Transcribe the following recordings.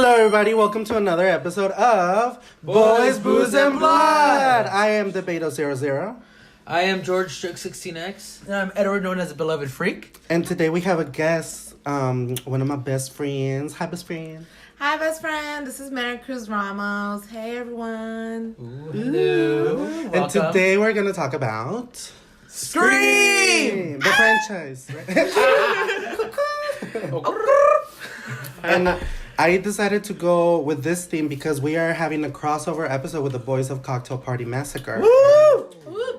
Hello, everybody. Welcome to another episode of Boys, Booze, and Blood. I am Debato00. I am George Strick16X. And I'm Edward, known as the Beloved Freak. And today we have a guest, one of my best friends. Hi, best friend. Hi, best friend. This is Mary Cruz Ramos. Hey, everyone. Ooh, hello. And today we're going to talk about... Scream! The franchise. And I decided to go with this theme because we are having a crossover episode with the Boys of Cocktail Party Massacre. Woo,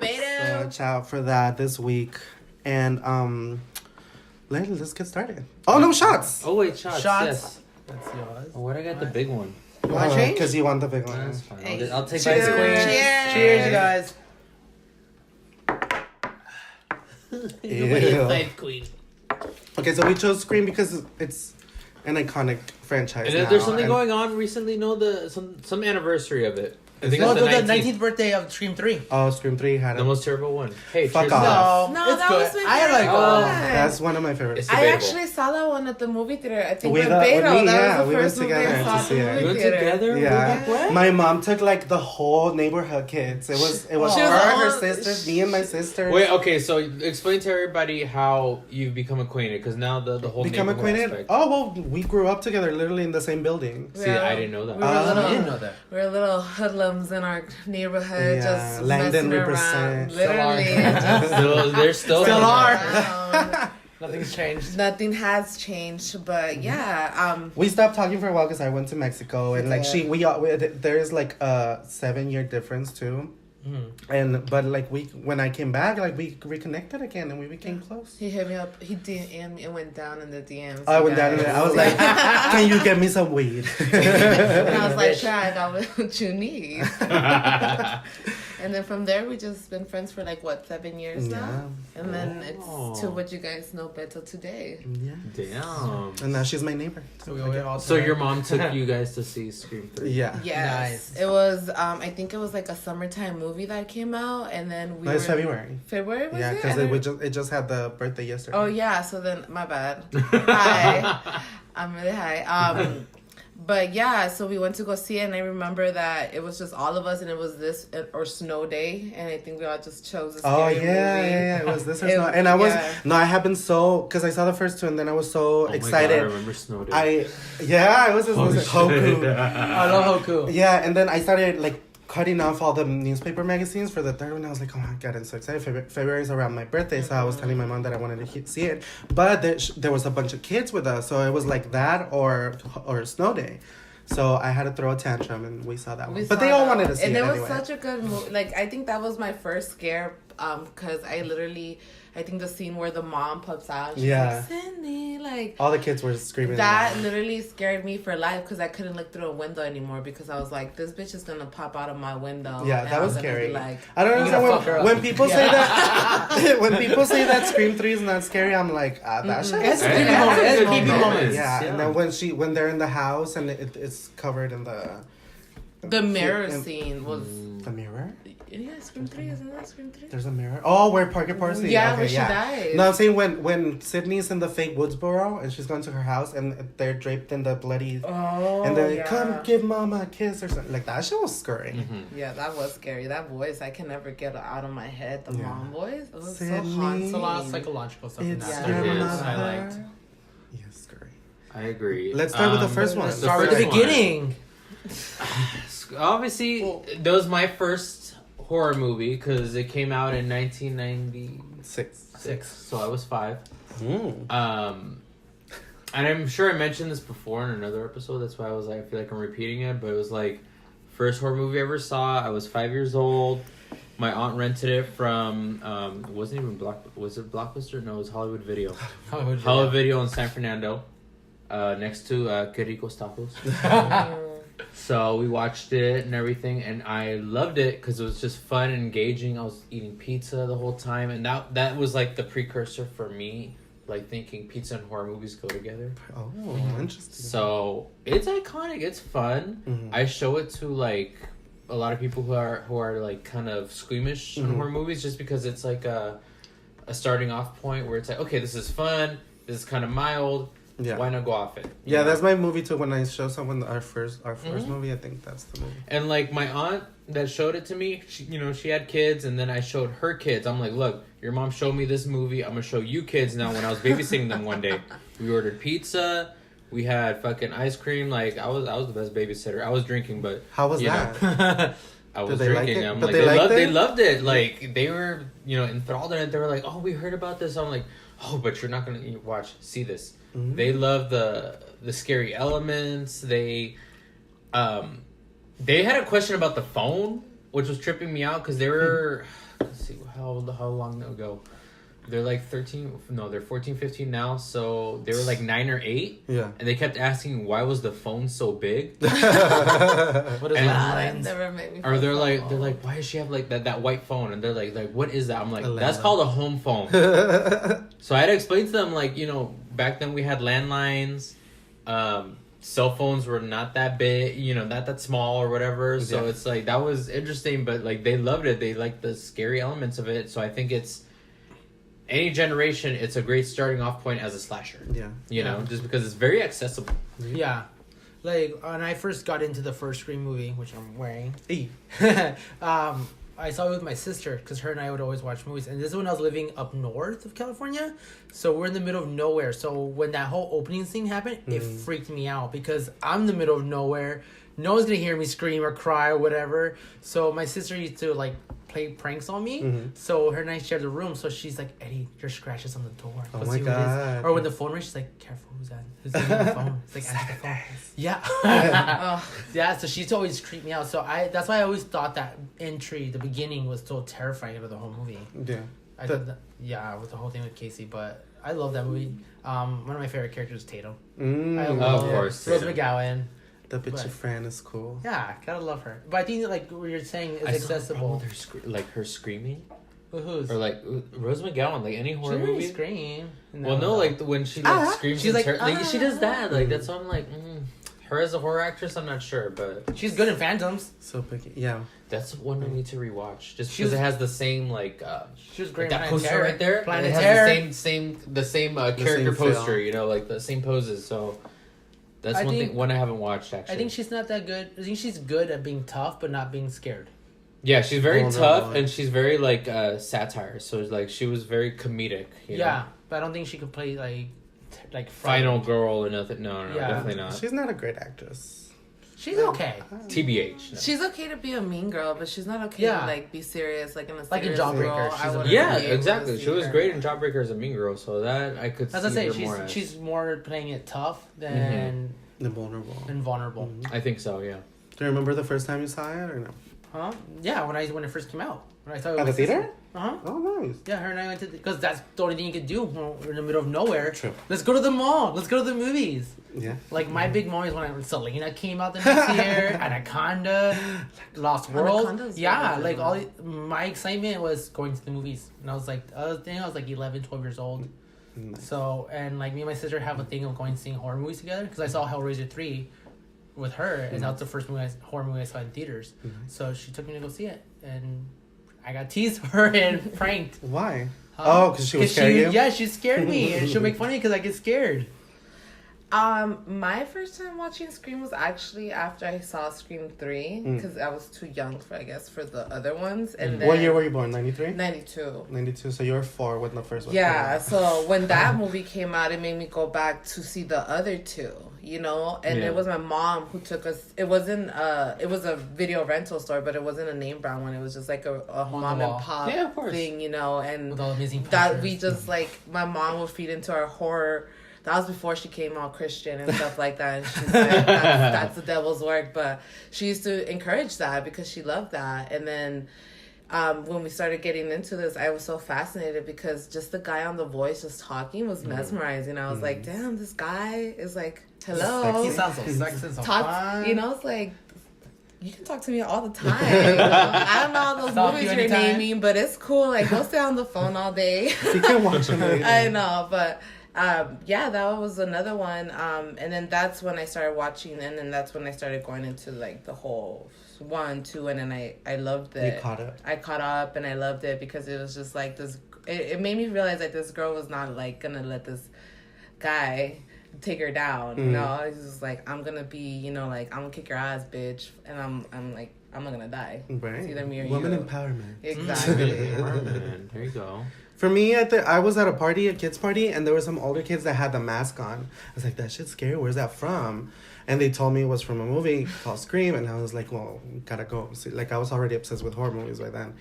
beta. So watch out for that this week. And let's get started. Oh, no, shots! Oh, wait, shots. Yes. That's yours. Oh, where I got the big one? Want to change? Because you want the big one. That's fine. Hey. I'll take Cheers. my Cheers. Cheers. Cheers, you guys. Ew. queen. Okay, so we chose Scream because it's an iconic franchise. And now, there's something and- going on recently, some anniversary of it. I think No, it's the the 19th birthday of Scream 3. Oh, Scream 3 had The it. most terrible one. Hey, Fuck cheers. off. No, it's that good. was my I favorite like one. That's one of my favorites. It's I debatable. actually saw that one at the movie theater. I think With, with with Beto. me, That yeah, was we the went first movie together I to saw at see the it. We movie went theater. together? Yeah, What? my mom took like the whole neighborhood kids. It was She was her, her all- sisters, me and my sisters. Wait, okay, so explain to everybody how you've become acquainted, because now the whole Become neighborhood acquainted? aspect. Oh well, we grew up together, literally in the same building. See, I didn't know that. We were I little, didn't know that. we were little hoodlums in our neighborhood, Yeah, just Langdon messing represent. around. Literally, They're still Still are. around. Nothing's changed. Nothing has changed, but yeah. We stopped talking for a while because I went to Mexico and like there's like a 7-year difference too. But when I came back, like we reconnected again and we became close. He hit me up. He DM'd me and went down in the DMs. I went down there. I was like, "Can you get me some weed?" And I was like, sure, I got what you need. And then from there, we just been friends for 7 years now. And then it's to what you guys know better today. Yeah. Damn. And now she's my neighbor. So we all So your mom took you guys to see Scream 3? Yeah. Yes. Nice. It was, I think it was a summertime movie that came out. And then we No, it's February. February was Yeah, it? because it just had the birthday yesterday. Oh, yeah. So then, my bad. Hi. I'm really high. But yeah, so we went to go see it, and I remember that it was just all of us, and it was this or snow day, and I think we all just chose a scary movie. Yeah. It was this or It- not. And I was yeah. I have been so because I saw the first two, and then I was so Oh excited. My God, I remember Snow Day. I was just Holy listening Hoku. shit. I love Hoku. Yeah, and then I started cutting off all the newspaper magazines for the third one. I was like, oh my God, I'm so excited. February is around my birthday, so I was telling my mom that I wanted to see it. But there was a bunch of kids with us, so it was like that or Snow Day. So I had to throw a tantrum, and we saw that one. But they all wanted to see and it it was anyway. such a good movie. I think that was my first scare, because I think the scene where the mom pops out, and she's like, Cindy, all the kids were screaming. that literally scared me for life, because I couldn't look through a window anymore, because I was like, this bitch is gonna pop out of my window. Yeah, and that I was gonna be scary. like, I don't You're gonna fuck her understand up. when people say that. When people say that Scream 3 is not scary, I'm like, that shit. It's is a scary. creepy moment. It's a creepy moment. Yeah, and then when they're in the house and it's covered in the mirror in- scene was. the mirror. Yeah, Scream 3, isn't that Scream 3? There's a mirror. Oh, where Parker Parsley. Yeah, okay, where she dies. No, I'm saying when Sydney's in the fake Woodsboro and she's going to her house and they're draped in the bloody. Oh, And they're like, yeah. come give mama a kiss or something. Like, that shit was scary. Mm-hmm. Yeah, that was scary. That voice, I can never get out of my head. The Yeah. mom voice, it was Sydney. so haunting. It's a lot of psychological stuff in It's that. your That mother. I liked. Yeah, scary. I agree. Let's start with the first one. Let's The start with the first one. beginning. Obviously, that was my first horror movie because it came out in 1996. 6. So I was 5. Mm. And I'm sure I mentioned this before in another episode. That's why I feel like I'm repeating it. But it was first horror movie I ever saw. I was 5 years old. My aunt rented it from, it wasn't even was it Blockbuster? No, it was Hollywood Video. Hollywood Video in San Fernando. Next to Que Ricos Tacos. So we watched it and everything, and I loved it because it was just fun and engaging. I was eating pizza the whole time, and that was the precursor for me, thinking pizza and horror movies go together. Oh, interesting. So it's iconic. It's fun. Mm-hmm. I show it to a lot of people who are kind of squeamish on horror movies, just because it's a starting off point where it's okay, this is fun. This is kind of mild. Yeah. Why not go off it? You Yeah, know? that's my movie too. When I show someone our first movie, I think that's the movie. And like my aunt that showed it to me, she had kids, and then I showed her kids. I'm like, look, your mom showed me this movie. I'm gonna show you kids now. When I was babysitting them one day, we ordered pizza. We had fucking ice cream. Like I was the best babysitter. I was drinking, but How was that? I was Did they like drinking. it? I'm But like, they loved it. Like they were, enthralled in it. They were like, oh, we heard about this. I'm like, oh, but you're not gonna see this. Mm-hmm. They love the scary elements. They had a question about the phone, which was tripping me out because they were, let's see, how long ago? They're like 13, no, they're 14, 15 now, so they were like 9 or 8. Yeah. And they kept asking, why was the phone so big? What is that never made me Or they're like, phone. why does she have like that white phone? And they're like, what is that? I'm like, that's landline. called a home phone. So I had to explain to them, like, back then we had landlines. Cell phones were not that big, not that small or whatever. So it's like, that was interesting, but like they loved it. They liked the scary elements of it. So I think it's, any generation, it's a great starting off point as a slasher. Yeah. Just because it's very accessible. Yeah. Like, when I first got into the first Scream movie, which I'm wearing, I saw it with my sister, because her and I would always watch movies. And this is when I was living up north of California. So we're in the middle of nowhere. So when that whole opening scene happened, it freaked me out, because I'm in the middle of nowhere. No one's going to hear me scream or cry or whatever. So my sister used to, like, play pranks on me. So her and I shared the room. So she's like, Eddie, there's scratches on the door. Oh my God. Or when the phone rings, she's like, careful, who's that? Who's on the phone? It's like, answer the phone. Yeah. Yeah, so she's always creeped me out. So that's why I always thought that entry, the beginning, was so terrifying of the whole movie. Yeah. I thought that, with the whole thing with Casey, but I love that movie. One of my favorite characters is Tatum. I love of course, Rose Tatum. McGowan. The bitchy Fran is cool. Yeah, gotta love her. But I think like what you're saying is I saw accessible. the problem with her screaming. Who's? Or like Rose McGowan, like any horror She didn't movie. scream. Well, no, like when she like screams, she's like, she does that. Like that's why I'm like, her as a horror actress, I'm not sure, but she's good in Phantoms. So picky. Yeah. that's one I need to rewatch. Just She was- because it has the same like She was great that in Planet poster Terror. right there. Planet it has Terror. the same character same feel. poster. Like the same poses. So that's I one think- thing. One I haven't watched actually. I think she's not that good. I think she's good at being tough, but not being scared. Yeah, she's very Vulnerable. tough and she's very like satire. So it's like she was very comedic. You know? But I don't think she could play like Final frightened. Girl or nothing. No, Yeah. definitely not. She's not a great actress. She's okay. TBH. No. She's okay to be a mean girl, but she's not okay Yeah. to like be serious, like in a Like in serious Jawbreaker, role. she's I a- wouldn't Yeah, be able to exactly. see She was her. great in Jawbreaker as a mean girl, so that I could As I see say, her more as. she's more playing it tough than The vulnerable. vulnerable. I think so, yeah. Do you remember the first time you saw it or no? Huh? Yeah, when it first came out. When I saw it At with the my theater? sister. Uh-huh. Oh, nice. Yeah, her and I went to because that's the only thing you could do when we're in the middle of nowhere. True. Let's go to the mall. Let's go to the movies. Yeah. Like my big moment is when Selena came out the next year, Anaconda, Lost World. Anaconda's Yeah, really like good. my excitement was going to the movies, and I was like, I was like 11, 12 years old. Nice. So and like me and my sister have a thing of going seeing horror movies together because I saw Hellraiser 3 with her, and that was the first horror movie I saw in theaters. So she took me to go see it, and I got teased for her and pranked. Why? Oh, because she was scared you? Yeah, she scared me, and she'll make fun of me because I get scared. My first time watching Scream was actually after I saw Scream 3 because I was too young for the other ones. And then What year were you born? 93? 92. 92, so you were 4 when the first one Yeah, came out. so when that movie came out, it made me go back to see the other two, and Yeah. it was my mom who took us. It wasn't it was a video rental store, but it wasn't a name brand one. It was just like a mom wall. and pop Yeah, of course. thing, and With all the amazing that posters. we just like my mom would feed into our horror. That was before she came out Christian and stuff like that. And she's like, that's the devil's work. But she used to encourage that because she loved that. And then when we started getting into this, I was so fascinated because just the guy on The Voice just talking was mesmerizing. I was like, damn, this guy is like, hello. He sounds so sexy, so Talk, fun. it's like, you can talk to me all the time. I don't know all those Stop movies you you're anytime. naming, but it's cool. Like, go stay on the phone all day. You can watch them later. I know, but that was another one. And then that's when I started watching, and then that's when I started going into like the whole 1, 2, and then I loved it. You caught up. I caught up, and I loved it because it was just like this. It made me realize that this girl was not like gonna let this guy take her down. You know, it's just like, I'm gonna be, you know, like, I'm gonna kick your ass, bitch, and I'm like, I'm not gonna die. Right. It's either me or Woman you. empowerment. Exactly. There you go. For me, I was at a kids party, and there were some older kids that had the mask on. I was like, that shit's scary. Where's that from? And they told me it was from a movie called Scream, and I was like, well, gotta go. See, like, I was already obsessed with horror movies by then.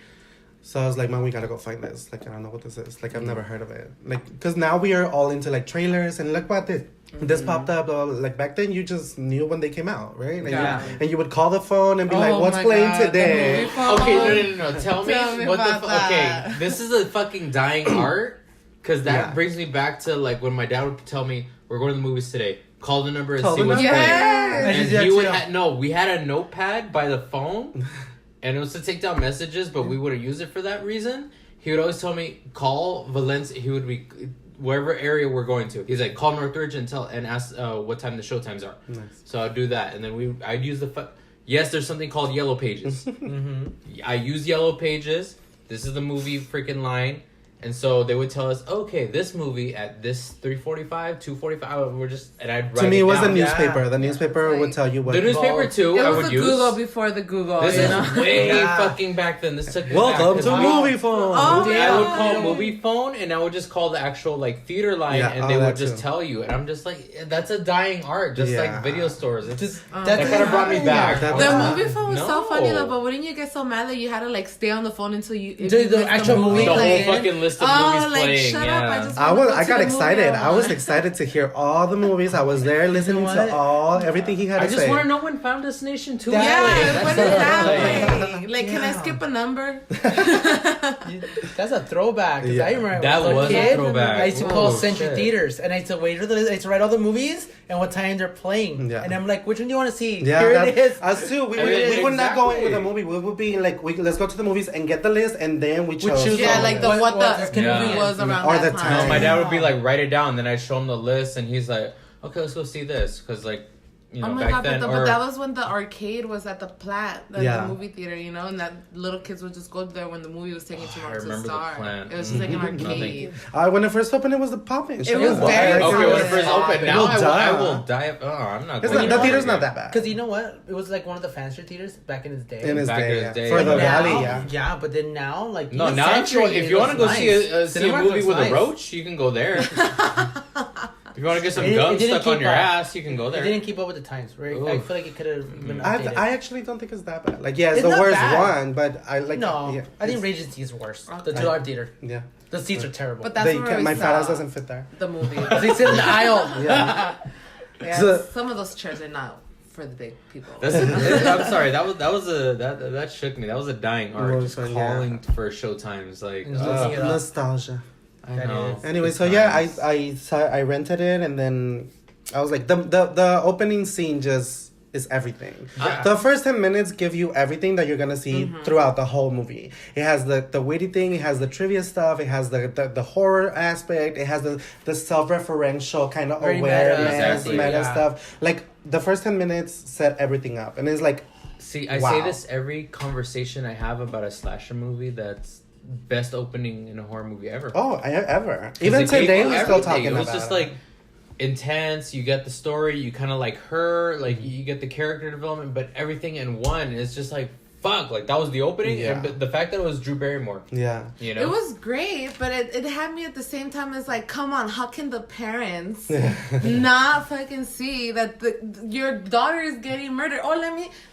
So I was like, man, we gotta go find this. Like, I don't know what this is. Like, I've never heard of it. Like, because now we are all into, like, trailers, and look what this popped up. Like, back then, you just knew when they came out, right? Like, and you would call the phone and be like, what's playing today? Okay, no. Tell me what the about that. Okay, this is a fucking dying art. Because that brings me back to, like, when my dad would tell me, we're going to the movies today. Call the number and see what's playing. And he would we had a notepad by the phone. And it was to take down messages, but we wouldn't use it for that reason. He would always tell me, call Valencia. He would be wherever area we're going to. He's like, call Northridge and ask what time the show times are. Nice. So I'd do that, and then I'd use yes, there's something called Yellow Pages. I use Yellow Pages. This is the movie freaking line. And so they would tell us, okay, this movie at this 3:45, 2:45, we're just, and I'd write to me, it was down. the newspaper. The newspaper would tell you what. The newspaper too. It I was would the use. Google before the Google. This is way fucking back then. This took me Welcome back, to Movie Phone. I would call Movie Phone, and I would just call the actual like theater line, and they would just tell you. And I'm just like, that's a dying art, just like video stores. It's just that kind of brought me back. The Movie Phone was so funny though, but wouldn't you get so mad that you had to like stay on the phone until the actual movie, the whole fucking list of movies playing? Shut up! I got excited. I was excited to hear all the movies. I was there listening to everything he had to say. I just want to know when Final Destination 2 Yeah, when is that playing? Like, can I skip a number? That's a throwback. I remember that was a throwback. I used to call Century Theaters, and I used to wait for the list. I used to write all the movies and what time they're playing. Yeah. And I'm like, which one do you want to see? Yeah, here it is. Us too. We would not go in with a movie. We would be like, let's go to the movies and get the list, and then we choose. Yeah, like what the movie was around or that the time. No, my dad would be like, write it down. Then I'd show him the list, and he's like, okay, let's go see this. Because, like, you know, oh my back God, then. but that was when the arcade was at the Platte, the movie theater, you know, and that little kids would just go there when the movie was taking too long to start. It was just like an arcade. When it first opened, it was the popping. It was very okay, when it first opened. Now I will die. I'm not going the theater's not that bad. Because you know what? It was like one of the fancier theaters back in his day. In his day. For the Valley, yeah. But then now, like, no, now if you want to go see a movie with a roach, you can go there. If you want to get some gum stuck on your ass, you can go there. It didn't keep up with the times, right? I feel like it could have been updated. I actually don't think it's that bad. Like, yeah, it's the worst one, but I like. No, I think Regency is worse. The $2 theater. Yeah. The seats are terrible. But that's where my fat ass doesn't fit there. The movie. They sit in the aisle. Yeah, some of those chairs are not for the big people. I'm sorry. That shook me. That was a dying art. Just calling for showtimes, like nostalgia. I know. Anyway, so I rented it, and then I was like, the opening scene just is everything. The first 10 minutes give you everything that you're gonna see throughout the whole movie. It has the witty thing, it has the trivia stuff, it has the horror aspect, it has the self-referential kind of awareness, meta stuff. Like, the first 10 minutes set everything up, and it's like, see, I say this every conversation I have about a slasher movie that's best opening in a horror movie ever. Oh, ever. Even today, we're still talking about it. It was just like intense. You get the story. You kind of like her. Like, you get the character development, but everything in one is just like, fuck. Like, that was the opening, and the fact that it was Drew Barrymore. Yeah, you know, it was great, but it had me at the same time as like, come on, how can the parents not fucking see that your daughter is getting murdered? Oh,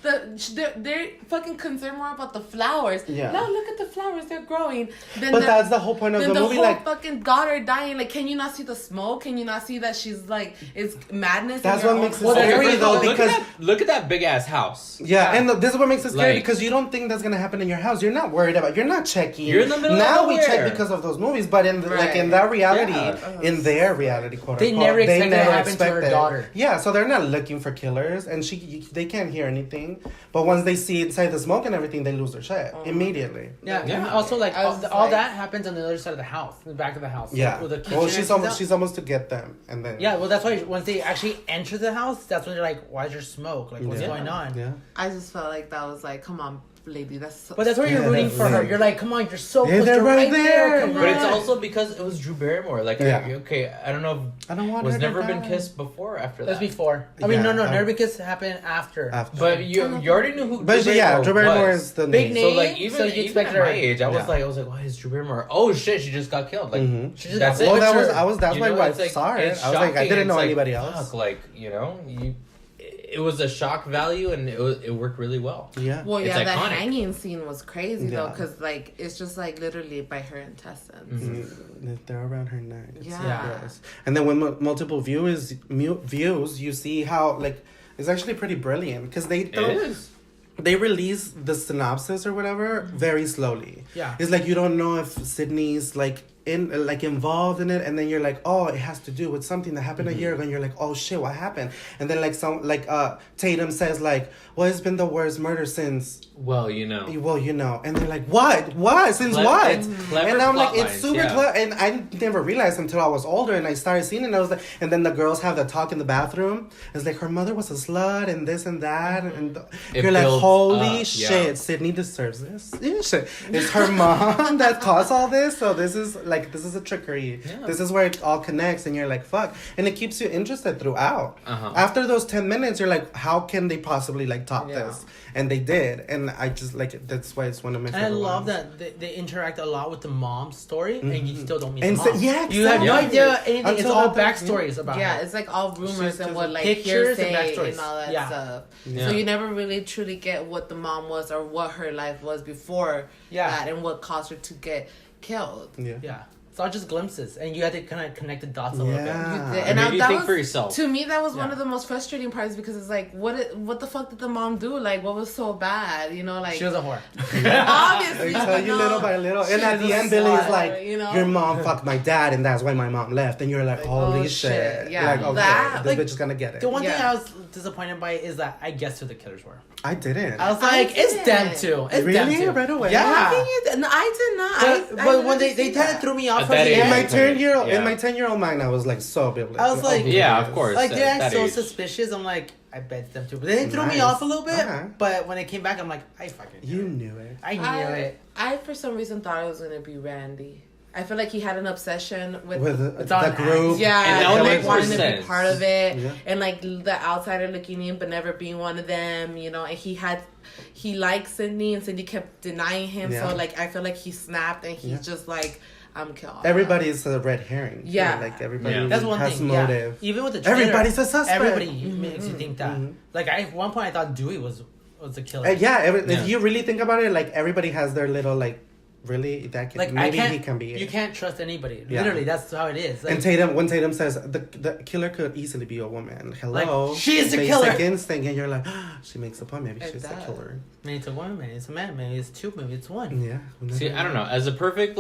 they're fucking concerned more about the flowers. Yeah. No, look at the flowers, they're growing. But that's the whole point of the movie. Whole like, fucking daughter dying. Like, can you not see the smoke? Can you not see that she's like, it's madness? That's what makes it scary, though. Because look at that big ass house. Yeah, and this is what makes it scary, because you don't think that's gonna happen in your house. You're not worried about. You're not checking. You're in the middle now of nowhere. We check because of those movies, but in that reality, in their reality, quote they unquote, never expect that to happen to her daughter. Yeah, so they're not looking for killers, and they can't hear anything. But once they see inside the smoke and everything, they lose their shit immediately. Yeah, and also like all that happens on the other side of the house, in the back of the house. Yeah. With the kitchen well, she's almost to get them, and then well, that's why once they actually enter the house, that's when they're like, "Why's there smoke? Like, what's going on?" Yeah. I just felt like that was like, come on. lady. That's so But that's where you're rooting for her. You're like, come on, you're so close. they're You're right there. Come But on. it's also because it was Drew Barrymore. Like, okay, I don't know. I don't want was her to never been die. kissed before or after That's that. before. I mean, no, Yeah, Never Been Kissed happened after. But you already knew who. But Drew Drew Barrymore was. is the Big name. name. So like So you even expect at her- my age, I was Yeah. like, why is Drew Barrymore? Oh shit, she just got killed. Like She just that's got it. Well, butchered. that's You my know, wife it's like, saw it. it's I was like, I shocking. didn't know It's anybody like, else. fuck, like it was a shock value, and it worked really well. Yeah. Well, It's yeah, that iconic. hanging scene was crazy though, Yeah. because like it's just like literally by her intestines. They're around her neck. It's so Yeah. gross. And then when multiple views, you see how like it's actually pretty brilliant because It is. they release the synopsis or whatever very slowly. Yeah. It's like you don't know if Sydney's like involved in it, and then you're like, oh, it has to do with something that happened a year ago, and you're like, oh shit, what happened? And then Tatum says like, well, it's been the worst murder since. Well, you know. And they're like, what? Since what? It's clever And I'm like, plot it's lines, super yeah. clever. And I never realized until I was older and I started seeing it. And I was like, and then the girls have the talk in the bathroom. It's like her mother was a slut and this and that. And It you're like, builds holy up, shit, yeah. Sydney deserves this. Yeah, shit. It's her mom that caused all this. So this is a trickery. Yeah. This is where it all connects. And you're like, fuck. And it keeps you interested throughout. Uh-huh. After those 10 minutes, you're like, how can they possibly like top Yeah. this? And they did. And I just like it. That's why it's one of my And favorite I love ones. that they interact a lot with the mom's story, and you still don't meet And the so- mom. yeah, You have no exactly. idea anything. It's Until all the- backstories about Yeah, her. it's like all rumors She's and just what like pictures and hearsay backstories. and all that Yeah. stuff. Yeah. So you never really truly get what the mom was or what her life was before Yeah. that and what caused her to get killed. Yeah. It's all just glimpses, and you had to kind of connect the dots a little bit. Yeah. You did. It made you that think was, for yourself. To me, that was one Yeah. of the most frustrating parts because it's like, what the fuck did the mom do? Like, what was so bad? You know, like She was a whore. obviously. They tell you no. little by little. And She at the was end, a Billy's slut, like, you know? your mom fucked my dad, and that's why my mom left. And you're like, holy oh, shit. shit. Yeah, Like, okay, that- this like, bitch is gonna get it. The one thing Yeah. I was disappointed by is that I guessed who the killers were. I didn't. I was I like, it's didn't. them too. It's them Really? too. Right away? Yeah. How can you- no, I did not. But, I but when didn't they see kind of that. threw me off At from that the age, in my end. 10-year-old, Yeah. in my 10-year-old mind, I was like so biblical. I was like- Yeah, of course. Like, at they act that so age. suspicious. I'm like, I bet it's them too. But then they threw me Nice. off a little bit. Uh-huh. But when it came back, I'm like, I fucking knew You it. knew it. I knew it. I for some reason thought it was gonna be Randy. I feel like he had an obsession with It's The on group. yeah, And that and would like make wanting more to be sense. part of it, Yeah. and like the outsider looking in, but never being one of them, you know. And he liked Sydney, and Sydney kept denying him. Yeah. So like, I feel like he snapped, and he's Yeah. just like, I'm killing. Everybody's a red herring. too. Yeah. Like everybody Yeah. That's one has thing. motive. Yeah. Even with the trailer, Everybody's a suspect. Everybody makes you think that. Like at one point, I thought Dewey was the killer. Yeah, Yeah. if you really think about it, like everybody has their little like, really that can Like maybe I can't. he can be it. You can't trust anybody. Yeah. Literally, that's how it is. Like, And when Tatum says the killer could easily be a woman. Hello, Like, she's the basic killer. instinct, and you're like, she makes a point. Maybe It she's the does. killer. maybe it's a woman, maybe it's a man, maybe it's two, maybe it's one. Yeah. See, I don't know. As a perfect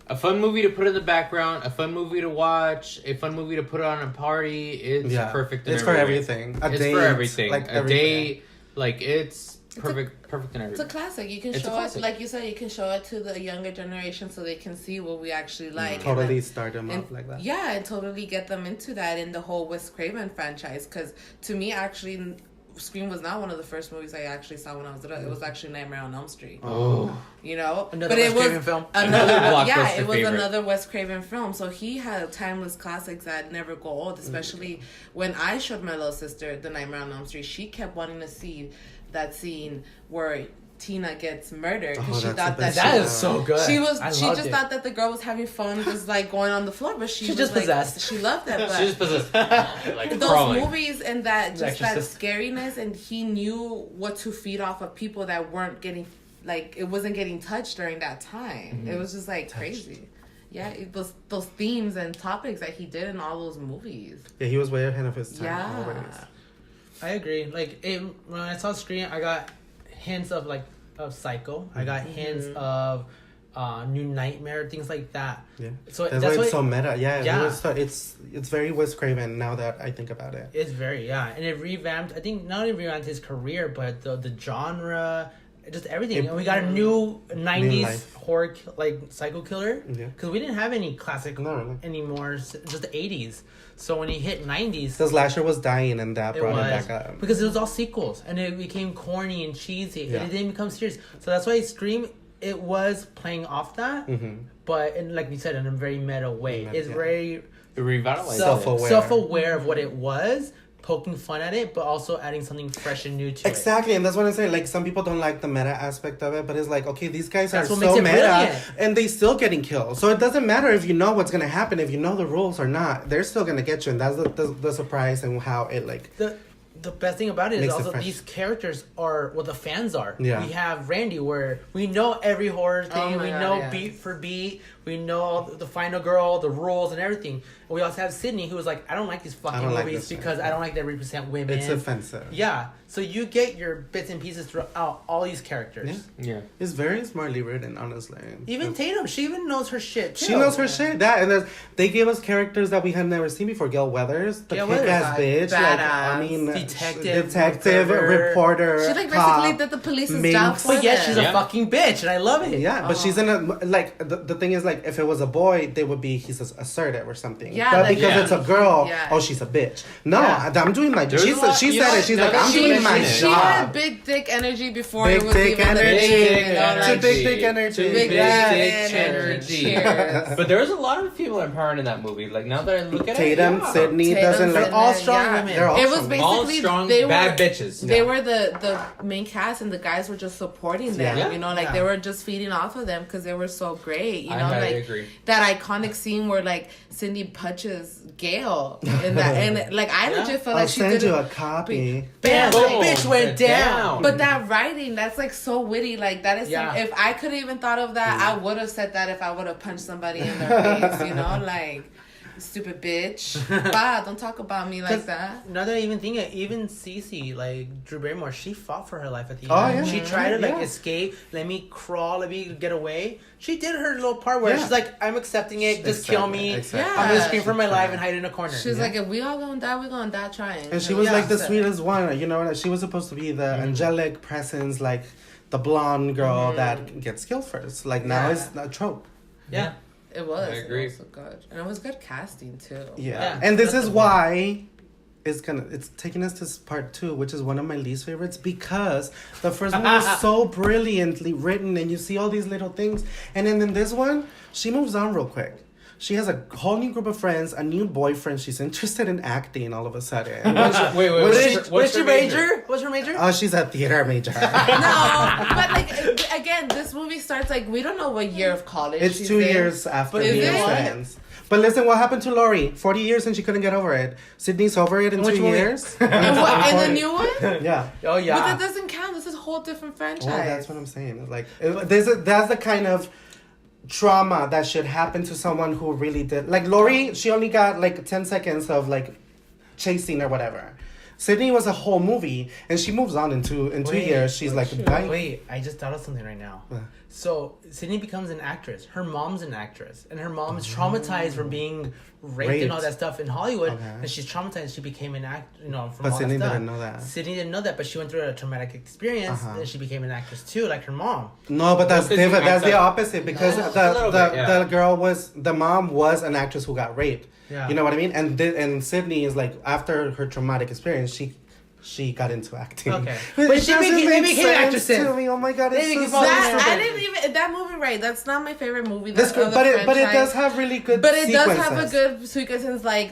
a fun movie to put in the background, a fun movie to watch, a fun movie to put on a party. It's perfect. In It's for every way. everything. A It's date, for everything. Like a everything. date, like it's perfect in It's a everything. classic. You can It's a show it, classic. like you said, you can show it to the younger generation so they can see what we actually like. and Totally then- start them and off like that. Yeah, and totally get them into that in the whole Wes Craven franchise. Because to me, actually, Scream was not one of the first movies I actually saw when I was little. It was actually Nightmare on Elm Street. Oh, You know, Another but it Wes was Craven film. Another, Blockbuster yeah, it was favorite. another Wes Craven film. So he had timeless classics that never go old. Especially when I showed my little sister the Nightmare on Elm Street, she kept wanting to see that scene where Tina gets murdered because she that's thought the that best That she is so good. she I loved just it. thought that the girl was having fun, just like going on the floor, but she was just like, possessed. She loved that. But she's possessed. Like those crawling. movies and that just that Exorcist. scariness, and he knew what to feed off of people that weren't getting like it wasn't getting touched during that time. It was just like crazy. Yeah, those themes and topics that he did in all those movies. Yeah, he was way ahead of his time. Yeah. Always. I agree. Like when I saw Scream, I got hints of Psycho. I got hints of New Nightmare, things like that. Yeah. So That's that's why what it's so meta. Yeah. Yeah. It was it's very Wes Craven now that I think about it. it's very and it revamped. I think not only revamped his career, but the genre just everything. And we got a new 90s life. horror psycho killer. Yeah. Because we didn't have any classic anymore, just the 80s. So when he hit 90s, the slasher was dying, and that brought it back up. Because it was all sequels, and it became corny and cheesy, Yeah. and it didn't become serious. So that's why Scream, it was playing off that, but like you said, in a very meta way. It's very revitalized, self-aware of what it was, poking fun at it, but also adding something fresh and new to it. Exactly, and that's what I'm saying. Like, some people don't like the meta aspect of it, but it's like, okay, these guys That's are what so makes it meta, brilliant. and they still getting killed. So it doesn't matter if you know what's gonna happen, if you know the rules or not. They're still gonna get you, and that's the surprise and how it like. The best thing about it is Makes it also fresh. these characters are what the fans are. Yeah. We have Randy, where we know every horror thing. my We God, know yeah. beat for beat. We know the final girl, the rules, and everything. And we also have Sydney, who was like, I don't like these fucking don't like movies this because one. I don't like that represent women. It's offensive. Yeah. So you get your bits and pieces throughout all these characters. Yeah. It's very smartly written, honestly. Even Tatum, she even knows her shit too. She knows her shit. They gave us characters that we had never seen before. Gail Weathers, the Gail kick-ass Weathers, bitch. Like, badass. I mean, Detective, reporter. She like cop, basically did the police's minx. job for But yeah, them. she's a fucking bitch, and I love it. Yeah, but she's in a like the thing is like if it was a boy, they would be he's assertive or something. Yeah, but like- because Yeah. it's a girl, Yeah. oh she's a bitch. No, Yeah. I'm doing my. There's a lot- She you know said it. what? She's Now like that I'm she doing my mentioned it. She had job. big dick energy before Big it was dick even energy. a thing, you know, It's a like big dick energy. Big Yes. dick energy. Cheers. But there was a lot of female empowerment in that movie. Like, now that I look at Tatum, it, yeah. Sydney Tatum, doesn't like Sydney, all strong yeah. women. They're all It was strong. all basically strong, they were bad bitches. They were the main cast, and the guys were just supporting them. Yeah. You know, like Yeah. they were just feeding off of them because they were so great. You I know, highly like agree. that iconic scene where like Cindy punches Gail in that, and like I legit felt I'll like she send did you it. a copy. Bam, Boom. the bitch went down. But that writing, that's like so witty. Like that is, Yeah. if I could have even thought of that, I would have said that if I would have punched somebody in their face. You know, like stupid bitch. Bah, don't talk about me like that. Now that I even think it, even Cece, like Drew Barrymore, she fought for her life at the Oh, end. yeah. She tried to like Yeah. escape, let me crawl, let me get away. She did her little part where Yeah. she's like, I'm accepting it, just kill me. Exactly. Yeah. I'm gonna scream for my life and hide in a corner. She's like, if we all gonna die, we gonna die trying. And she was Yeah. like the sweetest one. You know, she was supposed to be the angelic presence, like the blonde girl that gets killed first. Like now Yeah. it's a trope. yeah. It was. I agree. It was so good, and it was good casting too. Yeah. Yeah. And this That's is the why it's taking us to part 2, which is one of my least favorites because the first one was so brilliantly written and you see all these little things. And then in this one, she moves on real quick. She has a whole new group of friends, a new boyfriend. She's interested in acting all of a sudden. Wait, What's your major? What's your major? Oh, she's a theater major. No, but like again, this movie starts like we don't know what year of college. It's she's 2 in. years after Is being it? friends. But listen, what happened to Lori? 40 years and she couldn't get over it. Sydney's over it in Which 2 movie? years. And what? And the new one? Yeah. Oh yeah. But that doesn't count. This is a whole different franchise. Well, that's what I'm saying. It's like that's the kind of trauma that should happen to someone who really did. Like Lori, she only got like 10 seconds of like chasing or whatever. Sydney was a whole movie, and she moves on in 2 Wait, years. She's like, bye. Wait, I just thought of something right now. What? So Sydney becomes an actress. Her mom's an actress, and her mom is traumatized from being raped and all that stuff in Hollywood. Okay. And she's traumatized. She became an act, from But all Sydney that stuff. didn't know that. Sydney didn't know that, but she went through a traumatic experience, and she became an actress too, like her mom. No, but that's Because you different. That's act the up. opposite because A little bit, yeah. the mom was an actress who got raped. Yeah. You know what I mean? And Sydney is like after her traumatic experience, she got into acting. Okay. But But it she doesn't became- they make became sense actresses. to me. Oh my god, They it's became so all stupid. actresses. I didn't even that movie. Right, that's not my favorite movie. This, Of the but it franchise. does have really good. But it does have a sequences. good sequences like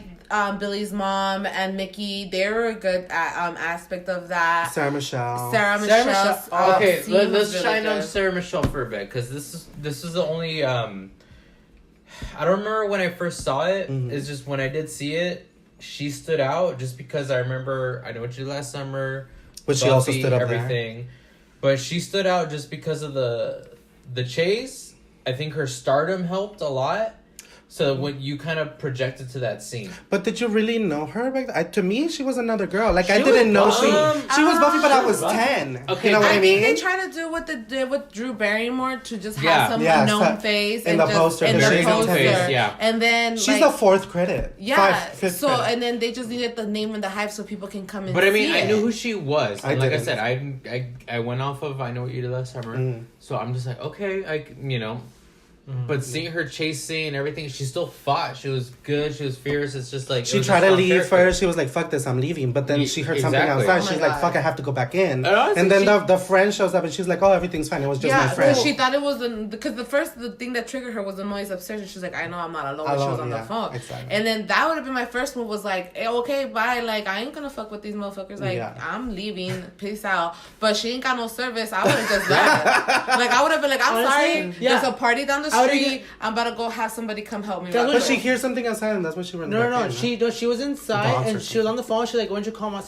Billy's mom and Mickey. They were a good aspect of that. Sarah Michelle. Sarah Michelle's Okay, scene was let's really shine on good. Sarah Michelle for a bit because this is the only I don't remember when I first saw it. It's just when I did see it, she stood out just because I remember I Know What You Did Last Summer. But she also stood up everything. But she stood out just because of the chase. I think her stardom helped a lot. So when you kind of projected to that scene. But did you really know her back then? To me, she was another girl. Like, I She didn't know was she was Buffy, but I was Buffy. 10. Okay. You know what I mean? think they try to do what they did with Drew Barrymore to just have Yeah. some Yeah, unknown so- face in and the just poster, in the the shades of poster. face, yeah. And then She's like, the 4th credit. yeah. Fifth So credit. and then they just needed the name and the hype so people can come and But I mean, see I it. knew who she was. I And like I didn't. said, I went off of I Know What You Did Last Summer. So I'm just like, okay, you know. But seeing her chase scene and everything, she still fought. She was good. She was fierce. It's just like... it She was a tried to strong leave character. first. She was like, fuck this, I'm leaving. But then she heard something Exactly. outside. Oh She's my like, God. fuck, I have to go back in. And honestly, And then she- the friend shows up and she's like, oh, everything's fine. It was just my Yeah, friend. because she thought it was because the thing that triggered her was the noise upstairs, and she's like, "I know I'm not alone." When she was on the phone, exactly. and then that would have been my first move. Was like, hey, "Okay, bye." Like, I ain't gonna fuck with these motherfuckers. Like, Yeah. I'm leaving. Peace out. But she ain't got no service. I would have just left. Like, I would have been like, "I'm Honestly, sorry. yeah. There's a party down the I would've street. I'm about to go have somebody come help me." That's real what But she quick." hears something outside and that's what she runs No, back in. she was inside Dogs or and she was on the phone. She's like, "Why don't you call my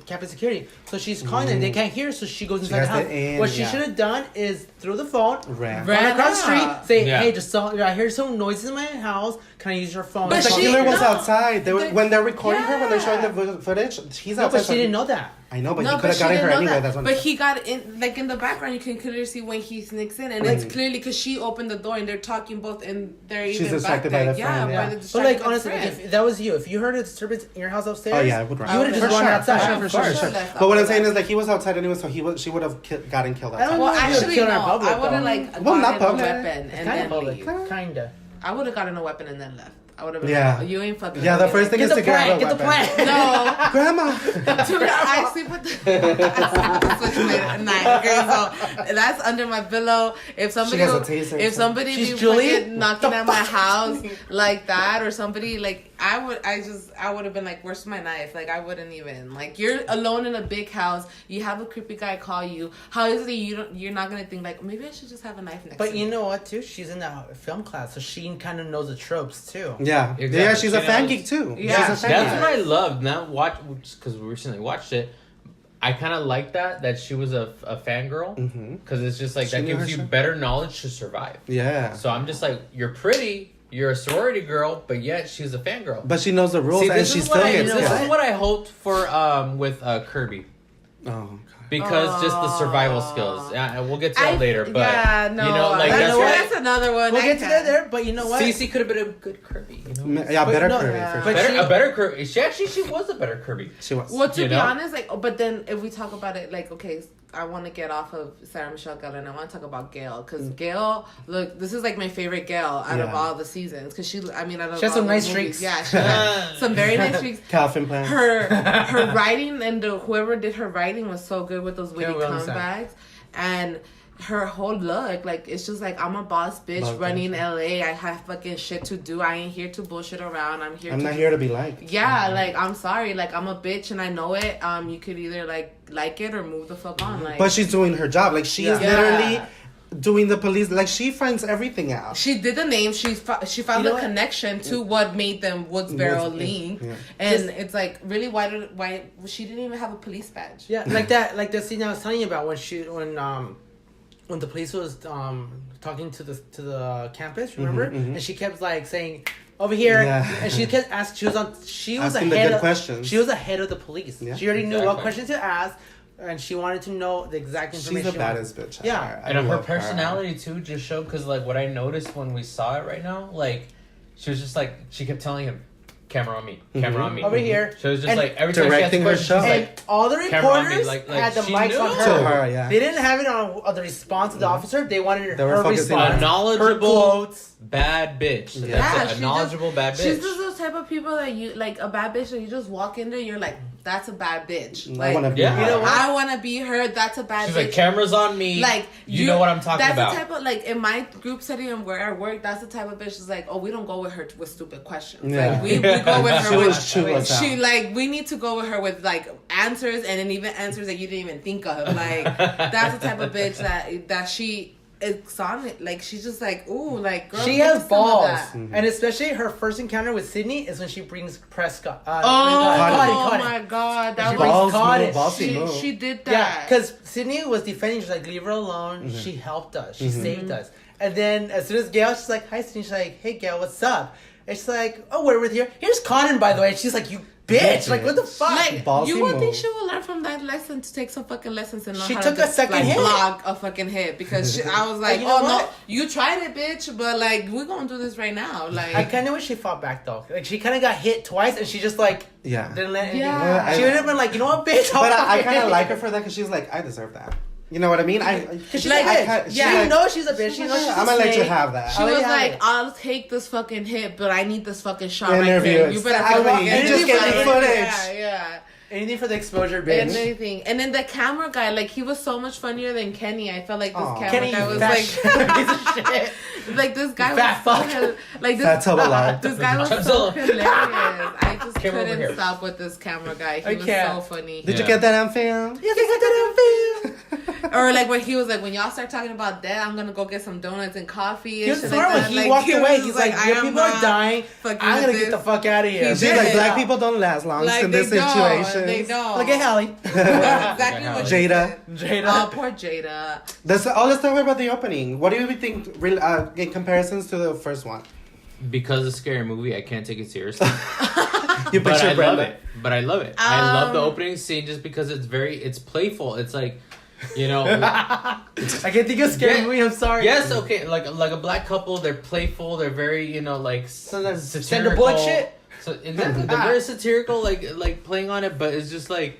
campus security?" So she's calling them. They can't hear, so she goes inside the has house. to in, What she yeah. should have done is through the phone, Ran. run across the street, out. say, Yeah. "Hey, I hear some noises in my house. Can I use your phone?" But It's The like, she- killer was no. outside. When they're recording her, when they're showing Yeah. the footage, he's no, outside. but she didn't know that. I know, but No, he could have she gotten didn't her know anyway. that. That's what But he got in, like in the background, you can clearly see when he sneaks in, and it's clearly because she opened the door and they're talking both, and they're She's even back distracted there. by the yeah, friend, yeah. by the But distracted like by the honestly, friend. if that was you, if you heard a disturbance in your house upstairs, Oh yeah, I would run. you would have For just run sure, outside. For sure. sure. But what I'm saying is, like, he was outside anyway, so she would have gotten killed I don't outside. know. Well, You would've actually, killed her no. in public, I would have though. like Well, not gotten a public. weapon It's and kind then of public, leave. kinda. I would have gotten a weapon and then left. I would have been Yeah. like, you ain't fucking. Yeah, the first thing Get is the to grab plan. a Get the weapon. plan. No. Grandma. I sleep with the switchblade at night. Okay, so that's under my pillow. If somebody, has a taser, if so- somebody She's be Julie? fucking knocking The at my fuck? house like that, or somebody like I would have been like, where's my knife? Like I wouldn't even like you're alone in a big house. You have a creepy guy call you. How is it you're not gonna think like maybe I should just have a knife next But to me? you know what, too? She's in that film class, so she kind of knows the tropes, too. Yeah. Exactly. Yeah, she's a She fan knows. geek too. Yeah. She's a fan That's geek. what I loved. Now because we recently watched it. I kind of like that she was a fangirl. Because it's just like, She that knew gives her you shit. better knowledge to survive. Yeah. So I'm just like, you're pretty, you're a sorority girl, but yet she's a fangirl. But she knows the rules and she still gets this killed. is what I hoped for with Kirby. Oh, God. Because just the survival skills. We'll get to that later, but yeah, no, you know, like that's, that's why another one. We'll I get to can't. that there, but you know what? Cece could have been a good Kirby. You know? Yeah, But better no, Kirby yeah. for sure. But she- A better Kirby. She was a better Kirby. She was. Well, to You be know? honest, like, but then if we talk about it, like, okay, I want to get off of Sarah Michelle Gellar and I want to talk about Gail because Gail, look, this is like my favorite Gail out of Yeah. all the seasons because out of She has all some the nice movies, streaks. yeah, she had some very nice streaks. Calvin plan. Her writing and whoever did her writing was so good with those witty Yeah, we understand. comebacks and. Her whole look, like, it's just like, I'm a boss bitch Love running that. LA. I have fucking shit to do. I ain't here to bullshit around. I'm I'm not here to be liked. Yeah, like, I'm sorry. Like, I'm a bitch and I know it. You could either, like it or move the fuck on. Like, But she's doing her job. Like, she is Yeah. literally doing the police. Like, she finds everything out. she did the name. She found You know the what? connection to what made them Woodsboro Woods- link. yeah. And it's like, really, why she didn't even have a police badge? Yeah, like the scene I was telling you about when the police was talking to the campus, remember? And she kept like saying, "Over here," Yeah. and she kept asking. She was Asking the ahead good of questions. She was ahead of the police. Yeah. She already knew what Exactly. questions to ask, and she wanted to know the exact She's information. the baddest bitch. Yeah. ever. I And her love personality too just showed because like what I noticed when we saw it right now, like she was just like she kept telling him, "Camera on me, camera on me." Over here. She was just And like every time she directing asked her questions, show. she's And like, all the camera on me, reporters like had the she mics knew. on To her. her, yeah. They didn't have it on the response of the officer. They wanted They were her focusing on response. a her knowledgeable quotes. bad bitch. Yeah. That's it, she a knowledgeable bad She's bitch. just those type of people that you like a bad bitch that you just walk in there, you're like, that's a bad bitch. I Like, want to be Yeah. her. You know what? I want to be her. That's a bad She's bitch. like, cameras on me. Like you know what I'm talking that's about. the type of like in my group setting and where I work. That's the type of bitch is like, oh, we don't go with her with stupid questions. Yeah. Like we go with her She with was chew us she out. like we need to go with her with like answers and then even answers that you didn't even think of. Like that's the type of bitch that she. It's on it. Like she's just like, ooh, like girl. She give has me some of balls, that. and especially her first encounter with Sydney is when she brings Prescott. Oh, Cotty. my god, that She was brings Cotty. Ballsy move. she did Yeah, that. because Sydney was defending. She's like, leave her alone. She helped us. She saved us. And then as soon as Gail, she's like, hi, Cindy. She's like, hey, Gail, what's up? And she's like, oh, we're with you. Here's Conan, by the way. And she's like, you bitch. Like, what the fuck? Like, Ballsy you would think move. she would learn from that lesson to take some fucking lessons and know She how took to a second like, hit. block a fucking hit because I was like, You know oh no, what? you tried it, bitch, but like we're gonna do this right now. Like, I kind of wish she fought back, though. Like, she kind of got hit twice, and she just, like, Yeah. didn't let anything. Yeah. She would have been like, you know what, bitch? But I kind of like her for that because she's like, I deserve that. You know what I mean? She's Like, a bitch. yeah. She knows she's a bitch. She knows she's I'm a gonna let you snake. have that. she I'll let was you have like, it. I'll take this fucking hit, but I need this fucking shot Interview right there. You better exactly. fucking You just get the footage. Yeah. Anything for the exposure, bitch. Anything. And then the camera guy, like, he was so much funnier than Kenny. I felt like this Aw. camera Kenny, guy was fat like, piece of shit. like this guy Fat was fuck. so, like this. That's alive. This guy was so Godzilla. hilarious. I just Camera over couldn't here. stop with this camera guy. He I was can't. so funny. Did you Yeah. get that on film? Yes, I got that on film. Or like when he was like, when y'all start talking about that, I'm gonna go get some donuts and coffee. He And was shit smart like when that. he Like, walked away. was He's like, I your am people are not dying. fucking I'm with gonna get this. the fuck out of here. He She's did. like, black people don't last long Like, in this they don't. situation. They don't. Look at Hallie. That's exactly what she Jada. said. Jada. Oh, poor Jada. Let's talk about the opening. What do you think in comparisons to the first one? Because it's a scary movie, I can't take it seriously. You But picture I love Brenda. it. But I love it. I love the opening scene just because it's playful. It's like, you know, I can't think of scary Yeah. movie. I'm sorry. yes, okay, like a black couple. They're playful. They're very, you know, like Sometimes satirical. Sandra Bullock shit. So exactly, they're very satirical, like playing on it. But it's just like,